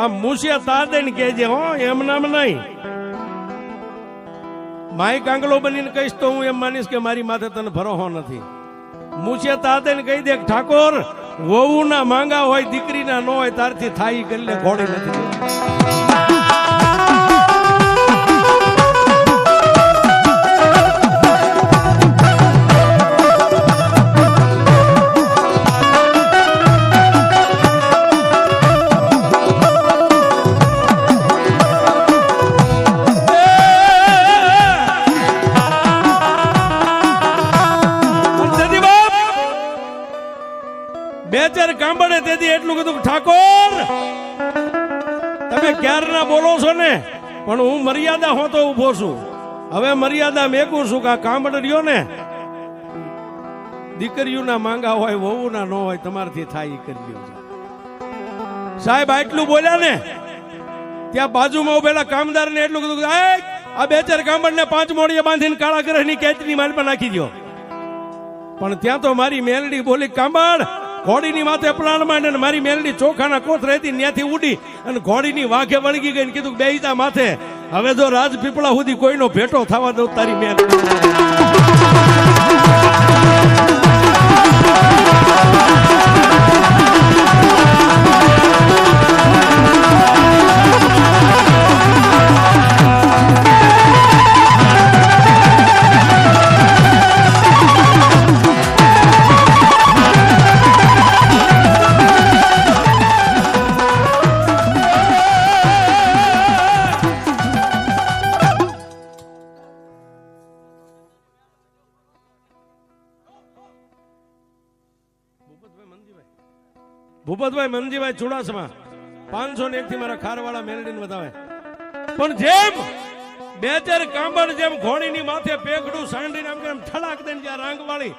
આ મુસિયા તાદન કહેજે હો, એમ નામ નહીં. માય કાંગલો બનીને કહીશ તો હું એમ માનીશ કે મારી માથે તને ભરોસો નથી. મુસિયા તાદન કહી દે ઠાકોર વહુ ના માંગા હોય દીકરીના ન હોય તારથી થાય કરી લે, ઘોડી નથી. બેચર કાંબળે તેથી એટલું કીધું ઠાકોર તમે ક્યારના બોલો છો ને, પણ હું મર્યાદા હોતો ઉભો છું. હવે મર્યાદા મેકું છું કે આ કાંબળ રહ્યો ને દીકરીઓના માંગા હોય વહુના ન હોય તમારથી થાય એ કરી લ્યો. સાહેબ આટલું બોલ્યા ને ત્યાં બાજુમાં ઉભેલા કામદાર ને એટલું કીધું આ બેચર કાંબળ ને 5 મોડીએ બાંધીને કાળા ગ્રહની કેચની માલ પર નાખી દો. પણ ત્યાં તો મારી મેલડી બોલી કાંબળ ઘોડીની માથે પ્લાન માંડે મારી મેલડી ચોખાના કોથળે હતી ત્યાંથી ઉડી અને ઘોડીની વાઘે વળગી ગઈ. કીધું બેહીતા માથે હવે જો રાજપીપળા સુધી કોઈનો ભેટો થવા દઉં તારી મેલડી. ભૂપતભાઈ મનજીભાઈ ચુડાસમા 501 થી મારા ખારવાળા મેલડીને વધાવે. પણ જેમ બેચર કાંબળ જેમ ઘોડીની માથે પેગડું સાંડીને આમ કેમ ઠલાક દઈને જ્યાં રાંગ વાળી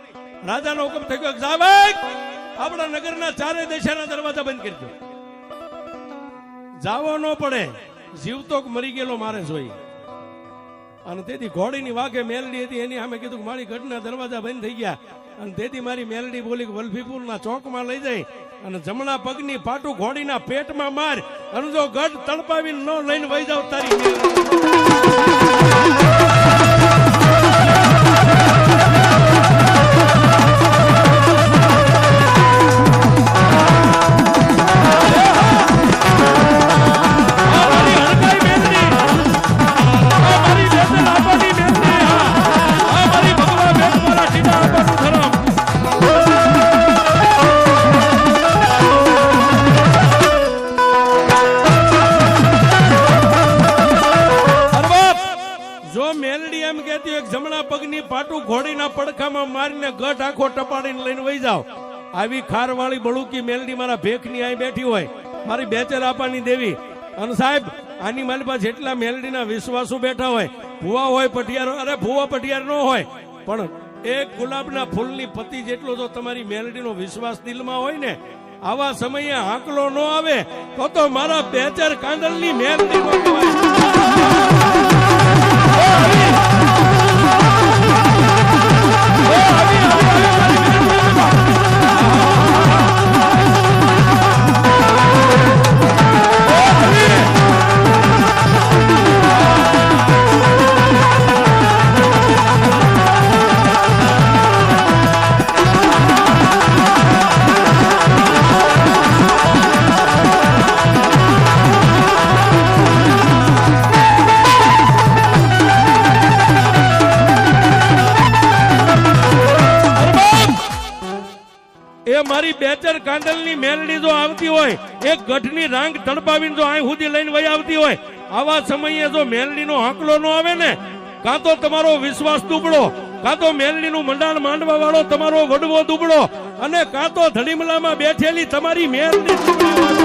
રાજાનો હુકમ થઈ ગયો જાવેક આપણા નગરના 4 દિશાના દરવાજા બંધ કરી દો. જાવો ન પડે, જીવતો મરી ગયેલો મારે જોઈ. અને તેથી ઘોડીની વાઘે મેલડી હતી એની સામે કીધું મારી ગઢના દરવાજા બંધ થઈ ગયા. અને તેથી મારી મેલડી બોલી કે વલભીપુરના ચોકમાં લઈ જાય અને જમણા પગની પાટું ઘોડીના પેટમાં માર અને જો ગઢ તડપાવીને ન લઈને વહી જાવ તારી જમણા પગની પાટું ઘોડીના પડખામાં મારીને ગઢ આખો ટપાડીને લઈને વહી જાવ. આવી ખારવાળી બળુકી મેલડી મારા ભેખની અહીં બેઠી હોય મારી બેચર આપાની દેવી. અને સાહેબ આની મારી પાસે જેટલા મેલડીના વિશ્વાસુ બેઠા હોય ભુવા હોય પટિયાર, અરે ભુવા પટિયાર ન હોય પણ એક ગુલાબના ફૂલની પતિ જેટલો જો તમારી મેલડીનો વિશ્વાસ દિલમાં હોય ને આવા સમયે આંકલો ન આવે તો મારા બેચર કાંડલની મેલડી એ મારી બેચર કાંદલની મેલડી જો આવતી હોય, એક ગઢની રાંગ તડપાવીને જો અહીં સુધી લઈને વહી આવતી હોય, આવા સમયે જો મેલડીનો હાંકલો ન આવે ને, કાં તો તમારો વિશ્વાસ દુબળો, કાં તો મેલડીનું મંડાણ માંડવા વાળો તમારો વડવો દુબળો, અને કાં તો ધડીમલામાં બેઠેલી તમારી મેલડી દુબળી હોય.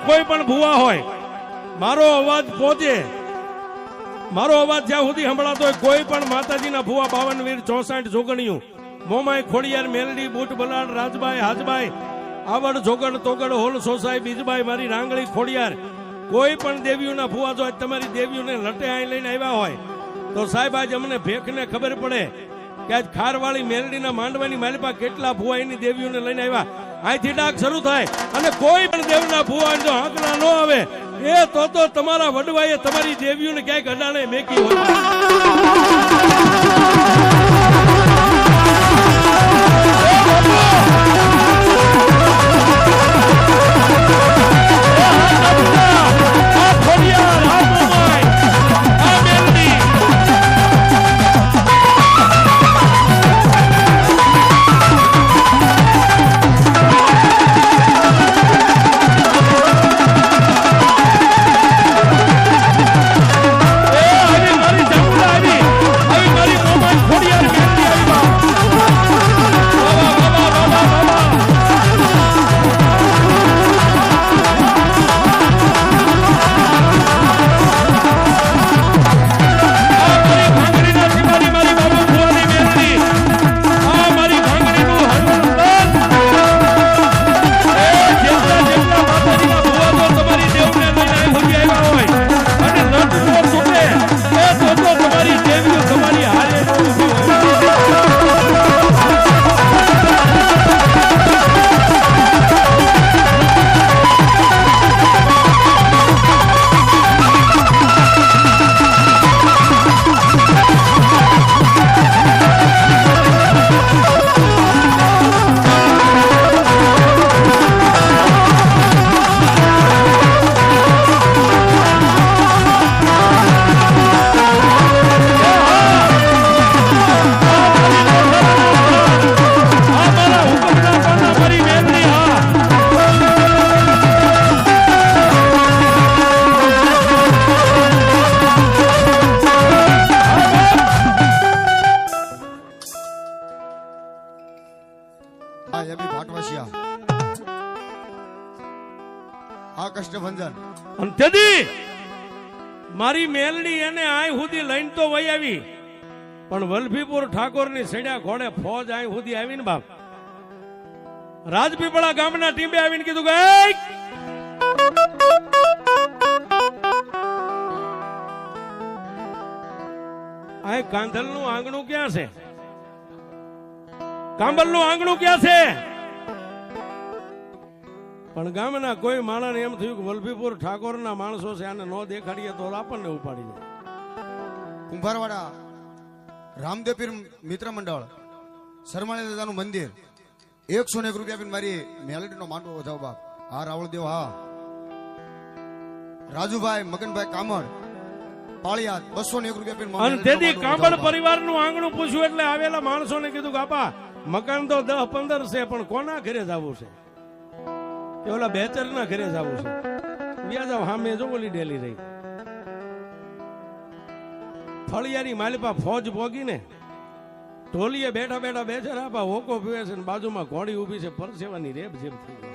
કોઈ પણ ભૂવા હોય, મારો અવાજ પહોંચે, મારો અવાજ જ્યાં સુધી સંભળાતો હોય, કોઈ પણ માતાજીના ભૂવા 52 વીર 64 જોગણીયું મોમાઈ ખોડિયાર મેલડી બુટ બલાડ રાજભાઈ હાજભાઈ આવડ જોગણ તોગડ હોલ સોસાઈ બીજભાઈ મારી રાંગળી ખોડિયાર, કોઈ પણ દેવીઓના ભૂવા જો તમારી દેવીઓને લટે આઈ લઈને આવ્યા હોય તો સાહેબ આજ અમને ભેખને ખબર પડે કે આજ ખારવાળી મેલડીના માંડવાની માલિપા કેટલા ભૂવા એની દેવીઓને લઈને આવ્યા. અહીંથી ડાક શરૂ થાય અને કોઈ પણ દેવના ભૂવા જો હાંકલા ન આવે એ તો તમારા વડવાએ તમારી દેવીઓને ક્યાંક અડાણે મેકી હોય. ખોડિયાર ભંજન. અને તેથી મારી મેલડી એને આય સુધી લઈને તો વહી આવી, પણ વલભીપુર ઠાકોરની સડ્યા ઘોડે ફોજ આય સુધી આવી ને બાપ. રાજપીપળા ગામના ટીમે આવીને કીધું કે "એય! આ કાંધલનું આંગણું ક્યાં છે? કાંબલનું આંગણું ક્યાં છે?" પણ ગામના કોઈ માણસને એમ થયું કે વલભીપુર ઠાકોરના માણસો છે, આને નો દેખાડીએ તો આપણને ઉપાડી જાય. કુંભારવાડા રામદેવ પીર મિત્ર મંડળ શર્માળી દાદાનું મંદિર 101 રૂપિયા આપીને મારી મેલડીનો માંડવો વધાવો બાપ. હા રાવળદેવ, હા રાજુભાઈ મગનભાઈ કામળ પાળિયાદ 201 રૂપિયા આપીને અને તેથી કાંબળ પરિવારનું આંગણું પૂછ્યું એટલે આવેલા માણસોને કીધું કે આપા મકાન તો 10-15 છે, પણ કોના ઘરે જવું છે? એ ઓલા બેચર ના ઘરે જવું છે. વ્યાજ સામે જો ઓલી ડેલી રહી ફળિયારી માલિપા ફોજ ભોગી ને ઢોલીએ બેઠા બેઠા બેચર આપા હોકો પીવે છે ને બાજુમાં ઘોડી ઉભી છે, પરસેવાની રેબ જેમ થઈ ગઈ.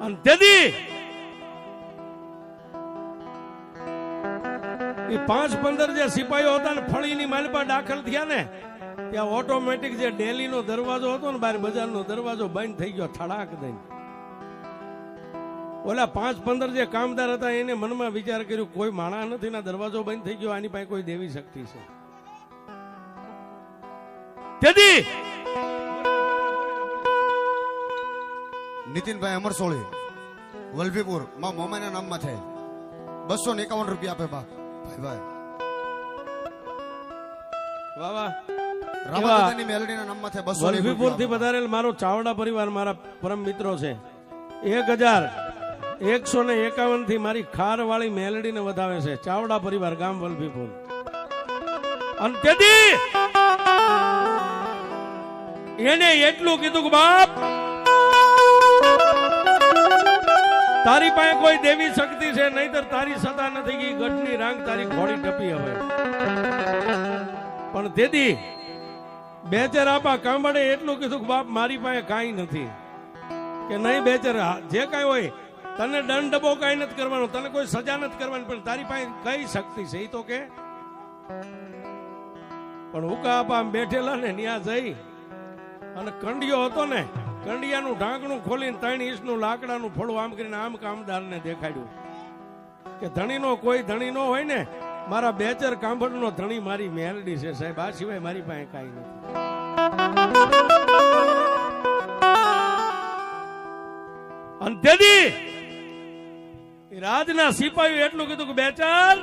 અને તેથી એ 5-15 જે સિપાહીઓ હતા ને ફળીની માલિપા દાખલ થયા ને ત્યાં ઓટોમેટિક જે ડેલીનો દરવાજો હતો ને બહાર બજારનો દરવાજો બંધ થઈ ગયો થડાક દઈને. ઓલા 5-15 જે કામદાર હતા એને મનમાં વિચાર કર્યો કોઈ માણસ નથી ને દરવાજો બંધ થઈ ગયો, આની પાસે કોઈ દેવી શક્તિ છે. તેથી નીતિનભાઈ અમરસોળી વલભીપુર માં મોમાના નામમાં છે 251 રૂપિયા આપે બાપ. ભાઈ ભાઈ વાહ વાહ. રામાદાદાની મેલડીના નામમાં છે 201 વલભીપુર થી પધારેલ મારો ચાવડા પરિવાર મારા પરમ મિત્રો છે. 1151 થી મારી ખાર વાળી મેલડી ને વધાવે છે. ચાવડા પરિવાર ગામ વલભીપુર. અને તેથી એને એટલું કીધું કે બાપ તારી પાસે કોઈ દેવી શક્તિ છે, નહીતર તારી સતા નથી ગઈ ગઢની રાંગ તારી ઘોડી ટપી હવે. પણ તેથી બેચર આપા કાંબળે એટલું કીધું કે બાપ મારી પાસે કાંઈ નથી. કે નહીં બેચર, જે કાંઈ હોય તને દંડ ડબો કાંઈ નથી કરવાનો, તને કોઈ સજા નથી કરવાની, પણ તારી પાસે કઈ શક્તિ છે એ તો કે. પણ ઉકા આપા આમ બેઠેલા ને ત્યાં જઈ અને કંડિયો હતો ને કંડિયાનું ઢાંકણું ખોલીને 3 ઇંચનું લાકડાનું ફળું આમ કરીને આમ કામદારને દેખાડ્યું કે ધણીનો કોઈ ધણી નો હોય ને, મારા બેચર કાંબળનો ધણી મારી મેલડી છે સાહેબ, આ સિવાય મારી પાસે કાંઈ નથી. અને તેથી રાજના સિપાહીઓ એટલું કીધું કે બેચર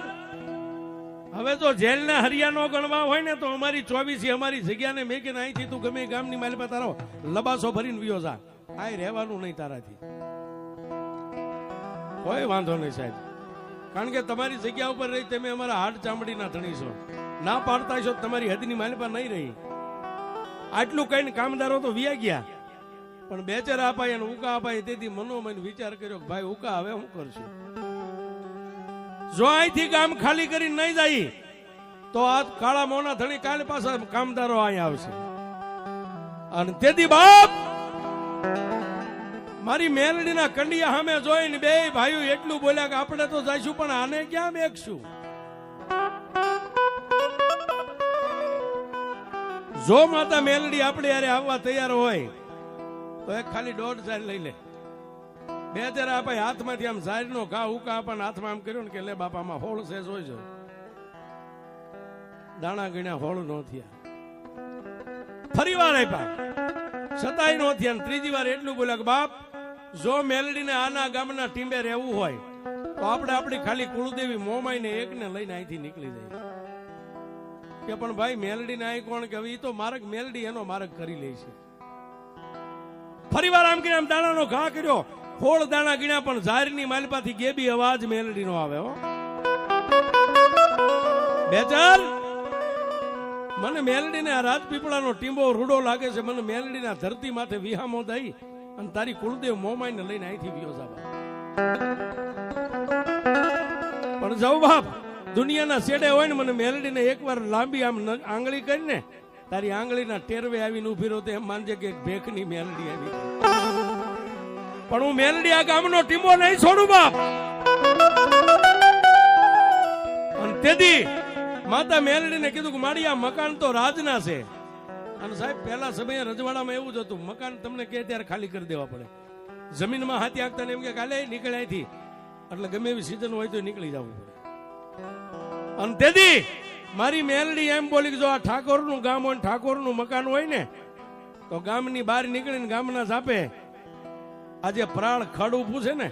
હવે તો જેલના હરિયાનો ગણવા હોય ને તો અમારી 24 અમારી જગ્યાને મેકીને અહીંથી તું ગમે ગામની માલિપા તારો લબાસો ભરીને વિયો જા, આ રહેવાનું નહીં તારાથી. કોઈ વાંધો નહીં સાહેબ, કારણ કે તમારી જગ્યા ઉપર રહી તમે અમારા હાડ ચામડીના ધણી છો, ના પાડતા છો તમારી હદની માલિપા નહીં રહી. આટલું કહીને કામદારો તો વિયા ગયા. પણ બેચર અપાય અને ઉકા અપાય તેથી મનોમન વિચાર કર્યો કે ભાઈ ઉકા હવે હું કરશું? જો અહીંથી કામ ખાલી કરી નહીં જાય તો આ કાળા મોના ધણી કાલે પાછા કામદારો અહીં આવશે. અને તેથી બાપ મારી મેલડીના કંડિયા સામે જોઈને બે ભાઈઓ એટલું બોલ્યા કે આપણે તો જઈશું પણ આને ક્યાં મેકશું? જો માતા મેલડી આપણે યારે આવવા તૈયાર હોય તો એક ખાલી 1.5 ઝાડ લઈ લે. બેચર આપાય હાથમાંથી આમ ઝાડનો ઘા ઉકા આપણને હાથમાં આમ કર્યો ને કે લે બાપામાં હોળ છે જોઈજો. દાણા ગણ્યા હોળ નો થયા. ફરી વાર આપ્યા છતાંય નો થયા. ત્રીજી વાર એટલું બોલ્યા કે બાપ જો મેલડીને આના ગામના ટીંબે રહેવું હોય તો આપણે આપણી ખાલી કુળદેવી મોમાઈને એકને લઈને અહીંથી નીકળી જાય. કે પણ ભાઈ મેલડીને અહીં કોણ કે હવે તો માર્ગ મેલડી એનો માર્ગ કરી લે છે. ફરી વાર આમ કરીને આમ દાણાનો ઘા કર્યો, હોળ દાણા ગણ્યા પણ ઝારની માલિપાથી ગેબી અવાજ મેલડી નો આવે. હો બેચર મને મેલડીને આ રાજપીપળાનો ટીંબો રૂડો લાગે છે, મને મેલડીના ધરતી માથે વિહામો દઈ અને તારી કુળદેવ મોમાઈને લઈને અહીંથી વિયો જાવા. પણ જાઉં બાપ દુનિયાના છેડે હોય ને મને મેલડીને એકવાર લાંબી આમ આંગળી કરીને તારી આંગળીના ટેરવે આવીને ઉભી રહો તો એમ માનજે કે ભેખની મેલડી આવી. પણ હું મેલડી આ ગામનો ટીમો નહીં છોડું બાપ. અને તેથી માતા મેલડીને કીધું કે મારી આ મકાન તો રાજના છે. અને સાહેબ પહેલા સમયે રજવાડામાં એવું જ હતું, મકાન તમને કે ત્યારે ખાલી કરી દેવા પડે. જમીનમાં હાથી આગતા ને એમ કે કાલે નીકળે અહીંથી, એટલે ગમે એવી સીઝન હોય તો નીકળી જવું પડે. અને તેથી મારી મેલડી એમ બોલી કે જો આ ઠાકોરનું ગામ હોય, ઠાકોરનું મકાન હોય ને, તો ગામની બહાર નીકળીને ગામના ઝાપે આજે પ્રાળ ખડ ઉભું છે ને,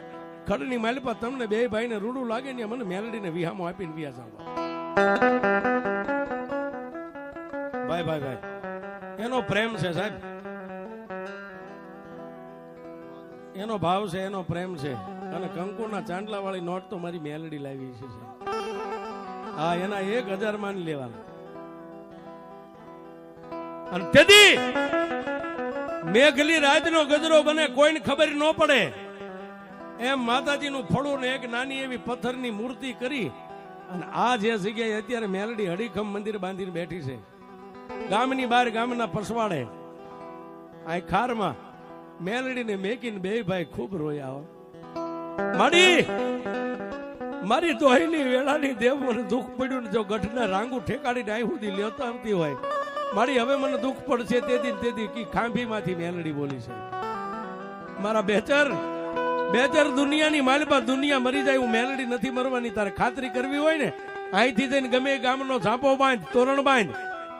ખડની માલિપા તમને બે ભાઈને રૂડું લાગે ને મને મેલડીને વિહામો આપીને વિયા જાવ. ભાઈ ભાઈ ભાઈ એનો પ્રેમ છે સાહેબ, એનો ભાવ છે, એનો પ્રેમ છે. અને કંકુના ચાંદલા વાળી નોટ તો મારી મેલડી લાવી છે. હા, એના 1000 માની લેવાના. અને તેથી મેઘલી રાતનો ગજરો બને કોઈને ખબર ન પડે એમ માતાજીનું ફળું ને એક નાની એવી પથ્થરની મૂર્તિ કરી અને આ જે જગ્યાએ અત્યારે મેલડી હડીખમ મંદિર બાંધીને બેઠી છે, ગામની બહાર ગામના પસવાડે આ ખારમાં મેલડીને મેકીને બે ભાઈ ખૂબ રોયા. મારી દોહીની વેળાની દેવ મને દુઃખ પડ્યું ને જો ગઢના રાંગુ ઠેકાડીને અહીં સુધી લેતા આવતી હોય મારી, હવે મને દુઃખ પડશે તેથી કી ખાંભીમાંથી મેલડી બોલી છે. મારા બેચર દુનિયાની માલપા દુનિયા મરી જાય, હું મેલડી નથી મરવાની. તારે ખાતરી કરવી હોય ને અહીંથી જઈને ગમે ગામનો ઝાંપો બાંધ, તોરણ બાંધ,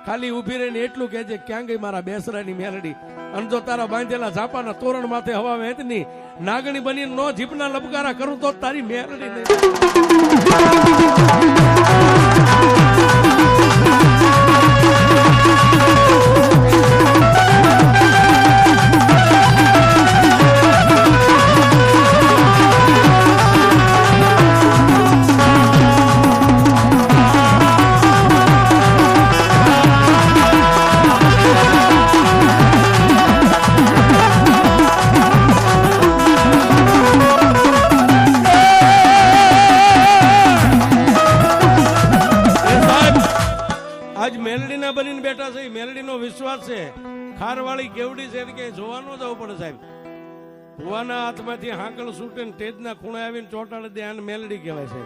ખાલી ઉભી રહીને એટલું કહેજે ક્યાં ગઈ મારા બેસરાની મેલડી. અને જો તારા બાંધેલા ઝાપાના તોરણ માથે હવા વહેતની નાગણી બની નો જીપના લબકારા કરું તો તારી મેલડી નહીં. બનીને બેઠા છે, મેલડીનો વિશ્વાસ છે. ખારવાળી કેવડી છે કે જોવાનો જવું પડે સાહેબ. ભુવાના હાથમાંથી હાંકલ છૂટે ને ટેજના ખૂણે આવીને ચોટાડી દે, આને મેલડી કહેવાય છે.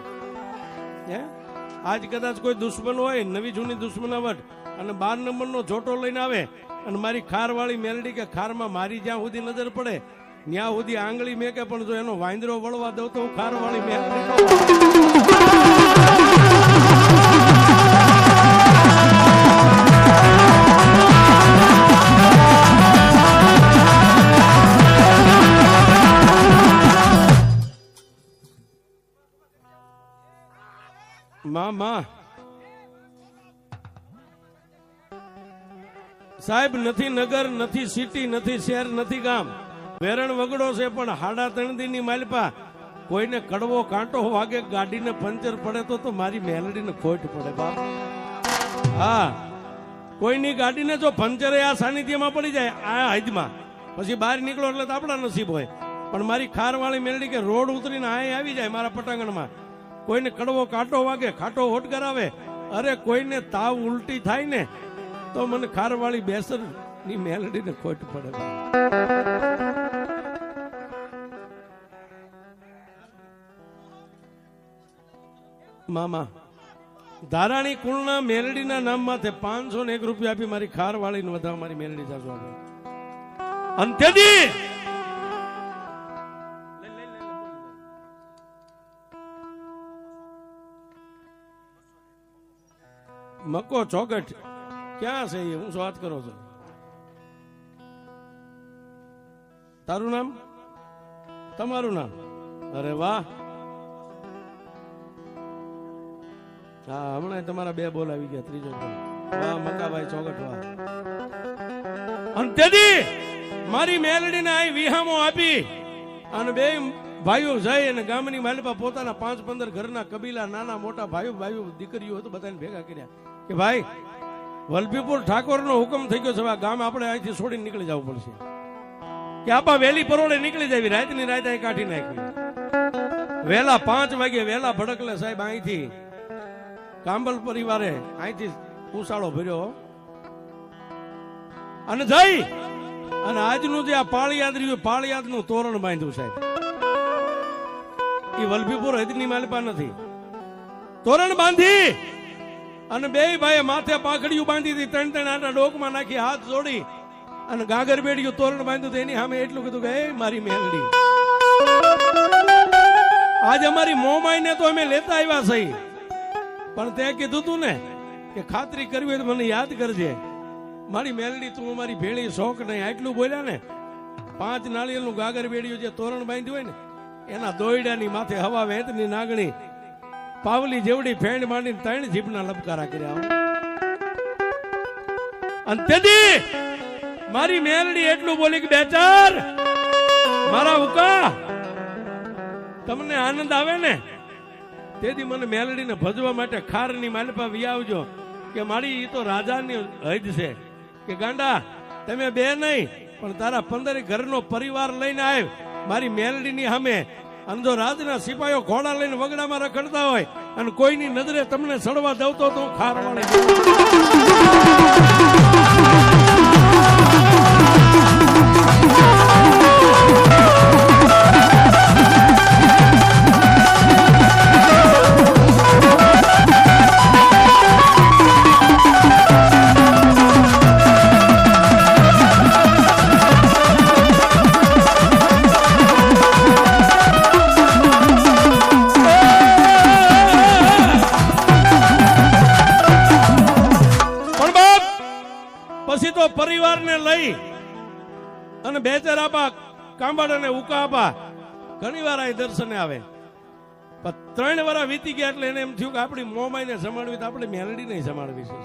આજ કદાચ કોઈ દુશ્મન હોય, નવી જૂની દુશ્મનાવટ, અને 12 નંબરનો જોટો લઈને આવે અને મારી ખારવાળી મેલડી કે ખારમાં મારી જ્યાં સુધી નજર પડે ત્યાં સુધી આંગળી મેકે, પણ જો એનો વાંદરો વળવા દઉં તો હું ખારવાળી મેલડી માં સાહેબ. નથી નગર, નથી સિટી, નથી શહેર, નથી ગામ, વેરણ વગડો છે પણ 3.5 દીની માલપા કોઈને કડવો કાંટો વાગે, ગાડીને પંચર પડે તો મારી મેલડીને ખોટ પડે બાપ. હા, કોઈની ગાડીને જો પંચર આ સાનિધ્યમાં પડી જાય આ હદમાં, પછી બહાર નીકળો એટલે તો આપણા નસીબ હોય. પણ મારી ખારવાળી મેલડી કે રોડ ઉતરીને આ આવી જાય મારા પટાંગણમાં, કોઈને કડવો કાંટો વાગે, ખાટો હોટ કરાવે, અરે કોઈને તાવ ઉલટી થાય ને તો મને ખારવાળી બેસર ની મેલડીને ખોટ પડે. મામા ધારાણી કુળના મેલડીના નામ માથે 501 રૂપિયા આપી મારી ખારવાળીને વધાવ મારી મેલડી જાજો. અંત્યદી મકો ચોકટ ક્યાં છે? હું શું વાત કરો છો? તારું નામ, તમારું નામ? અરે વાહ, હા હમણાં તમારા 2 બોલ આવી ગયા, ત્રીજો વાહ મકાભાઈ ચોકટ વાહ. અને તેથી મારી મેલડીને આ વિહામો આપી અને 2 ભાઈઓ જઈ અને ગામની માલિપા પોતાના 5-15 ઘરના કબીલા, નાના મોટા ભાઈઓ દીકરીઓ હતો બધાને ભેગા કર્યા કે ભાઈ વલભીપુર ઠાકોરનો હુકમ થઈ ગયો છે, ગામ આપણે અહીંથી છોડીને નીકળી જવું પડશે. કે આપા વેલી પરોળે નીકળી જાવી, રાતની રાત અહીં કાઢી નાખી. વેલા 5 વાગે વેલા ભડકલે સાહેબ અહીંથી કાંબલ પરિવારે અહીંથી ઉસાળો ભર્યો અને જઈ અને આજનું જે આ પાળિયાદ રહ્યું, પાળિયાદનું તોરણ બાંધ્યું સાહેબ, એ વલભીપુર હદની માલિપા નથી. તોરણ બાંધી અને બે ભાઈ માથે પાખડીયું બાંધી હતી, 3 આટા ડોકમાં નાખી, હાથ જોડી અને ગાગર બેડિયું તોરણ બાંધ્યું. એની સામે એટલું કીધું કે એ મારી મેલડી, આજ અમારી મોમાઈને તો અમે લેતા આવ્યા સહી, પણ તે કીધું તું ને કે ખાતરી કરવી હોય તો મને યાદ કરજે. મારી મેલડી તું અમારી ભેળી શોખ નહીં. આટલું બોલ્યા ને, 5 નાળિયેરનું ગાગર બેડિયું જે તોરણ બાંધ્યું હોય ને, એના દોયડાની માથે હવા વેતની નાગણી પાવલી જેવડી ફેંડ માંડીને 3 જીભના લપકારા કર્યા. અને તેથી મારી મેલડી એટલું બોલી કે બેચાર મારા ઉકા, તમને આનંદ આવે ને તેથી મને મેલડીને ભજવા માટે ખારની માલપા વિયાવજો. કે મારી ઈ તો રાજાની હદ છે કે ગાંડા તમે બે નહીં પણ તારા 15 ઘરનો પરિવાર લઈને આવ મારી મેલડીની સામે. અને જો રાજના સિપાહીઓ ઘોડા લઈને વગડામાં રખડતા હોય અને કોઈની નજરે તમને સડવા દઉં તો હું ખારવાળી. પછી તો પરિવારને લઈ અને બેચર આપા કાંબાડ અને ઉકા આપા ઘણી વાર આ દર્શને આવે. પણ 3 વર્ષ વીતી ગયા એટલે એને એમ થયું કે આપણી મોમાઈને સંભાળવી તો આપણે મેલડી નહીં સંભાળવી છે.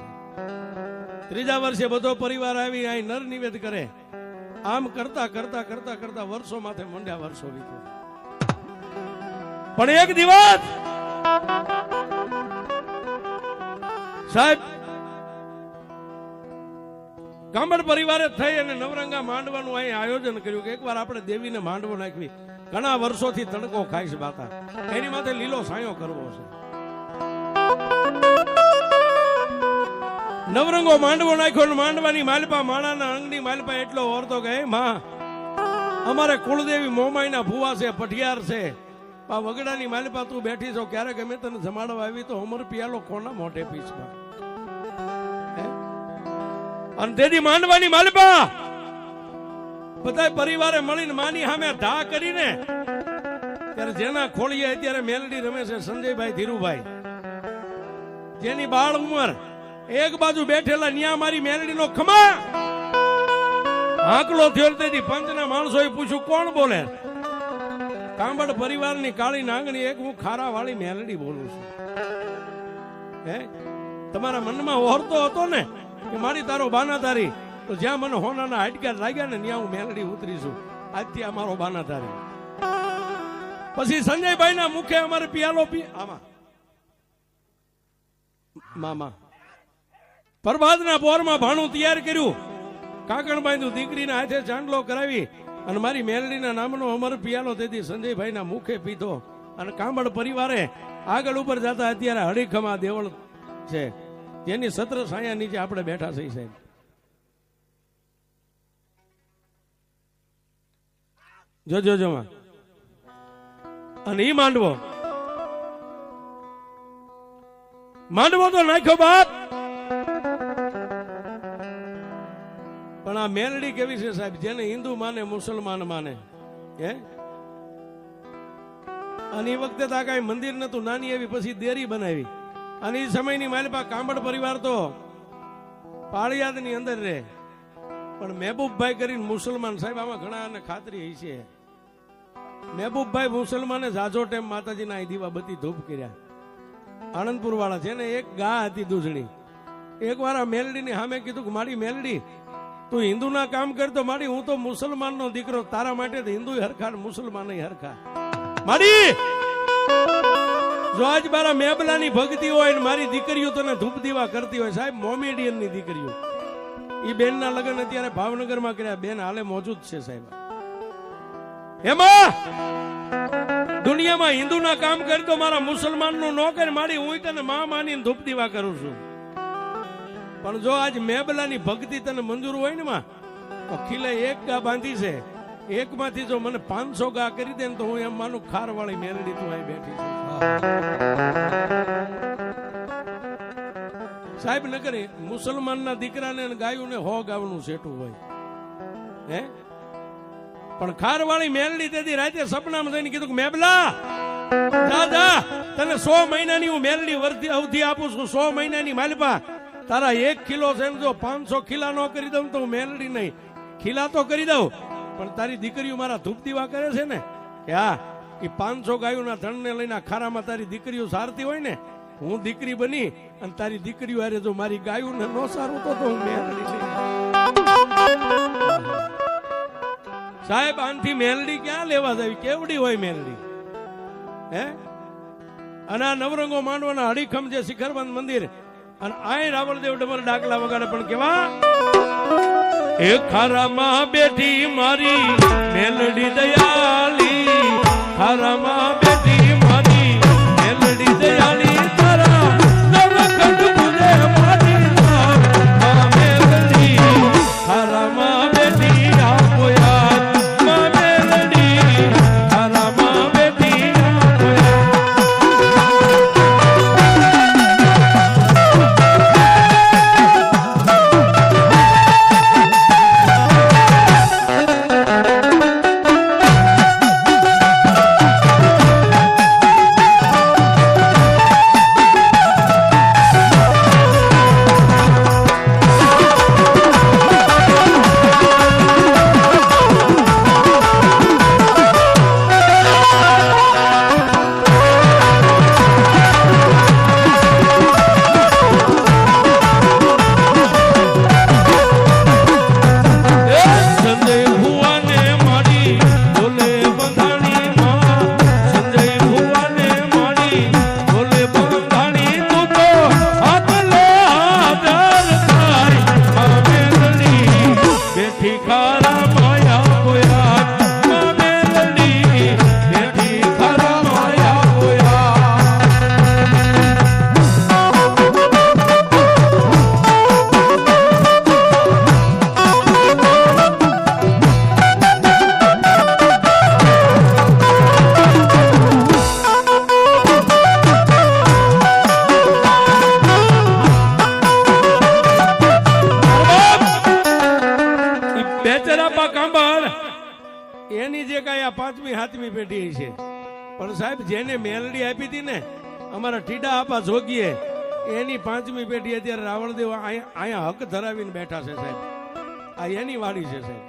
3જા વર્ષે બધો પરિવાર આવી અહીં નર નિવેદ કરે. આમ કરતા કરતા કરતા કરતા વર્ષો માથે મંડ્યા, વર્ષો વીત્યા. પણ એક દિવસ સાહેબ કાંબડ પરિવારે થઈ અને નવરંગા માંડવાનું અહીં આયોજન કર્યું કે એકવાર આપણે દેવીને માંડવો નાખવી. ઘણા વર્ષોથી તડકો ખાય છે બાતા, એની માથે લીલો સાયો કરવો છે. નવરંગો માંડવો નાખ્યો અને માંડવાની માલપા માણાના અંગની માલપા એટલો ઓરતો કે માં અમારે કુળદેવી મોમાઈના ભુવા છે, પઠિયાર છે, આ વગડાની માલપા તું બેઠી છો, ક્યારેક અમે તને જમાડવા આવી તો અમર પિયાલો કોના મોઢે પીછમાં. અને તેથી માંડવાની માલપા બધા પરિવારે મળીને માની સામે ધા કરીને ત્યારે જેના ખોળીએ અત્યારે મેલડી રમે છે સંજયભાઈ ધીરુભાઈ, જેની બાળ ઉંમર, એક બાજુ બેઠેલા ન્યા મારી મેલડીનો ખમા આંકલો થયો. તેથી પંચના માણસોએ પૂછ્યું કોણ બોલે? કાંબડ પરિવારની કાળી નાંગણી એક હું ખારા વાળી મેલડી બોલું છું. હે તમારા મનમાં ઓરતો હતો ને કે મારી તારો બાના તારી, તો જ્યાં મને હોનાના હાડકા લાગ્યા ને ત્યાં હું મેલડી ઉતરીશું. આજથી અમારો બાના તારી. પછી સંજયભાઈ ના મુખે અમારે પિયાલો આમાં મામા પ્રભાતના પોરમાં ભાણું તૈયાર કર્યું, કાકણ બાંધ્યું, દીકરીના હાથે ચાંદલો કરાવી અને મારી મેલડીના નામનો અમર પિયાલો તેથી સંજયભાઈના મુખે પીધો. અને કાંબડ પરિવારે આગળ ઉપર જતા અત્યારે હળીખમા દેવળ છે, જેની સત્ર છાયા નીચે આપણે બેઠા છીએ સાહેબ. જોજો જોમાં અને ઈ માંડવો તો નાખ્યો બાપ. પણ આ મેલડી કેવી છે સાહેબ, જેને હિન્દુ માને મુસલમાન માને. હે અને એ વખતે તો કઈ મંદિર નતું, નાની એવી પછી દેરી બનાવી. અને એ સમયની માલપા કાંબડ પરિવાર તો પાળિયાદ ની અંદર રહે. પણ મહેબૂબભાઈ કરીને મુસલમાન સાહેબ, આમાં ઘણા ખાતરી છે, મહેબૂબભાઈ મુસલમાને જાજો ટેમ માતાજીના અહીં દીવા બત્તી ધૂપ કર્યા. આણંદપુર વાળા છે ને, એક ગા હતી દૂધણી. એક વાર આ મેલડીની સામે કીધું કે મારી મેલડી તું હિન્દુના કામ કરતો, મારી હું તો મુસલમાનનો દીકરો, તારા માટે હિન્દુ હરખા મુસલમાન હરખા. મારી જો આજ મારા મેબલાની ભક્તિ હોય ને મારી દીકરીઓ તને ધૂપ દીવા કરતી હોય સાહેબ, મોમેડિયન ની દીકરીઓ, એ બેન ના લગ્ન અત્યારે ભાવનગરમાં કર્યા. બેન હાલે મોજૂદ છે સાહેબ. એમાં દુનિયામાં હિન્દુના કામ કરતો મારા મુસલમાન નું ન કરે, મારી હું તને માં માની ધૂપ દીવા કરું છું. પણ જો આજ મેબલાની ભક્તિ તને મંજૂર હોય ને માં, તો ખીલે એક ગા બાંધી છે, એક માંથી જો મને 500 ગા કરી દે ને તો હું એમ માનું ખાર વાળી મેલડી તું અહીં બેઠી છે. સાહેબ નગર મુસલમાનના દીકરાને અને ગાયુંને 100 ગાવાનું સેટું હોય હે, પણ ખાર વાળી મેલડી તેથી રાતે સપનામાં જઈને કીધું કે મેબલા દાદા તને 100 મહિનાની હું મેલડી વર્તી અવધિ આપું છું, 100 મહિનાની માલપા તારા 1 કિલો છે જો 500 ખીલા નો કરી દઉં તો હું મેલડી નહીં, ખીલા તો કરી દઉં પણ તારી દીકરીઓ મારા ધૂપ દીવા કરે છે ને કે હા એ 500 ગાયોના ધણને લઈને ખારામાં તારી દીકરીઓ સારતી હોય ને, હું દીકરી બની અને તારી દીકરીઓ હારે જો મારી ગાયોને નો સારું તો હું મેલડી નહીં. સાહેબ આનથી મેલડી ક્યાં લેવા જાવી, કેવડી હોય મેલડી હે. અને આ નવરંગો માંડવાના હડીખમ જે શિખરબંધ મંદિર અને આય રાવળદેવ ડમર ડાકલા વગાડે પણ કેવા એ ખારામાં બેઠી મારી મેલડી દયાળી, ખારામાં બેઠી મારી મેલડી દયાળી, તારા નવખંડ પૂજે મારી મા મેલડી, ખારામાં બેઠી આપો યાદ મા મેલડી, ખારામાં બેઠી આપો યાદ. એની જે કઈ આ 5મી 7મી પેઢી છે પણ સાહેબ જેને મેલડી આપી હતી ને અમારા ટીડા આપા જોગીએ એની 5મી પેઢી અત્યારે રાવળદેવ અહીંયા હક ધરાવીને બેઠા છે સાહેબ. આ એની વાડી છે સાહેબ.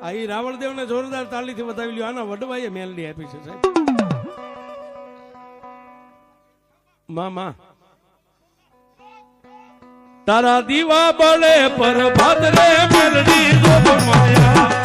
આ ઈ રાવળદેવને જોરદાર તાલીથી વધાવી લ્યો. આના વડવાઈએ મેલડી આપી છે સાહેબ. મામા તારા દીવા બળે પર ભાદરે મેલડી ગોપ માયા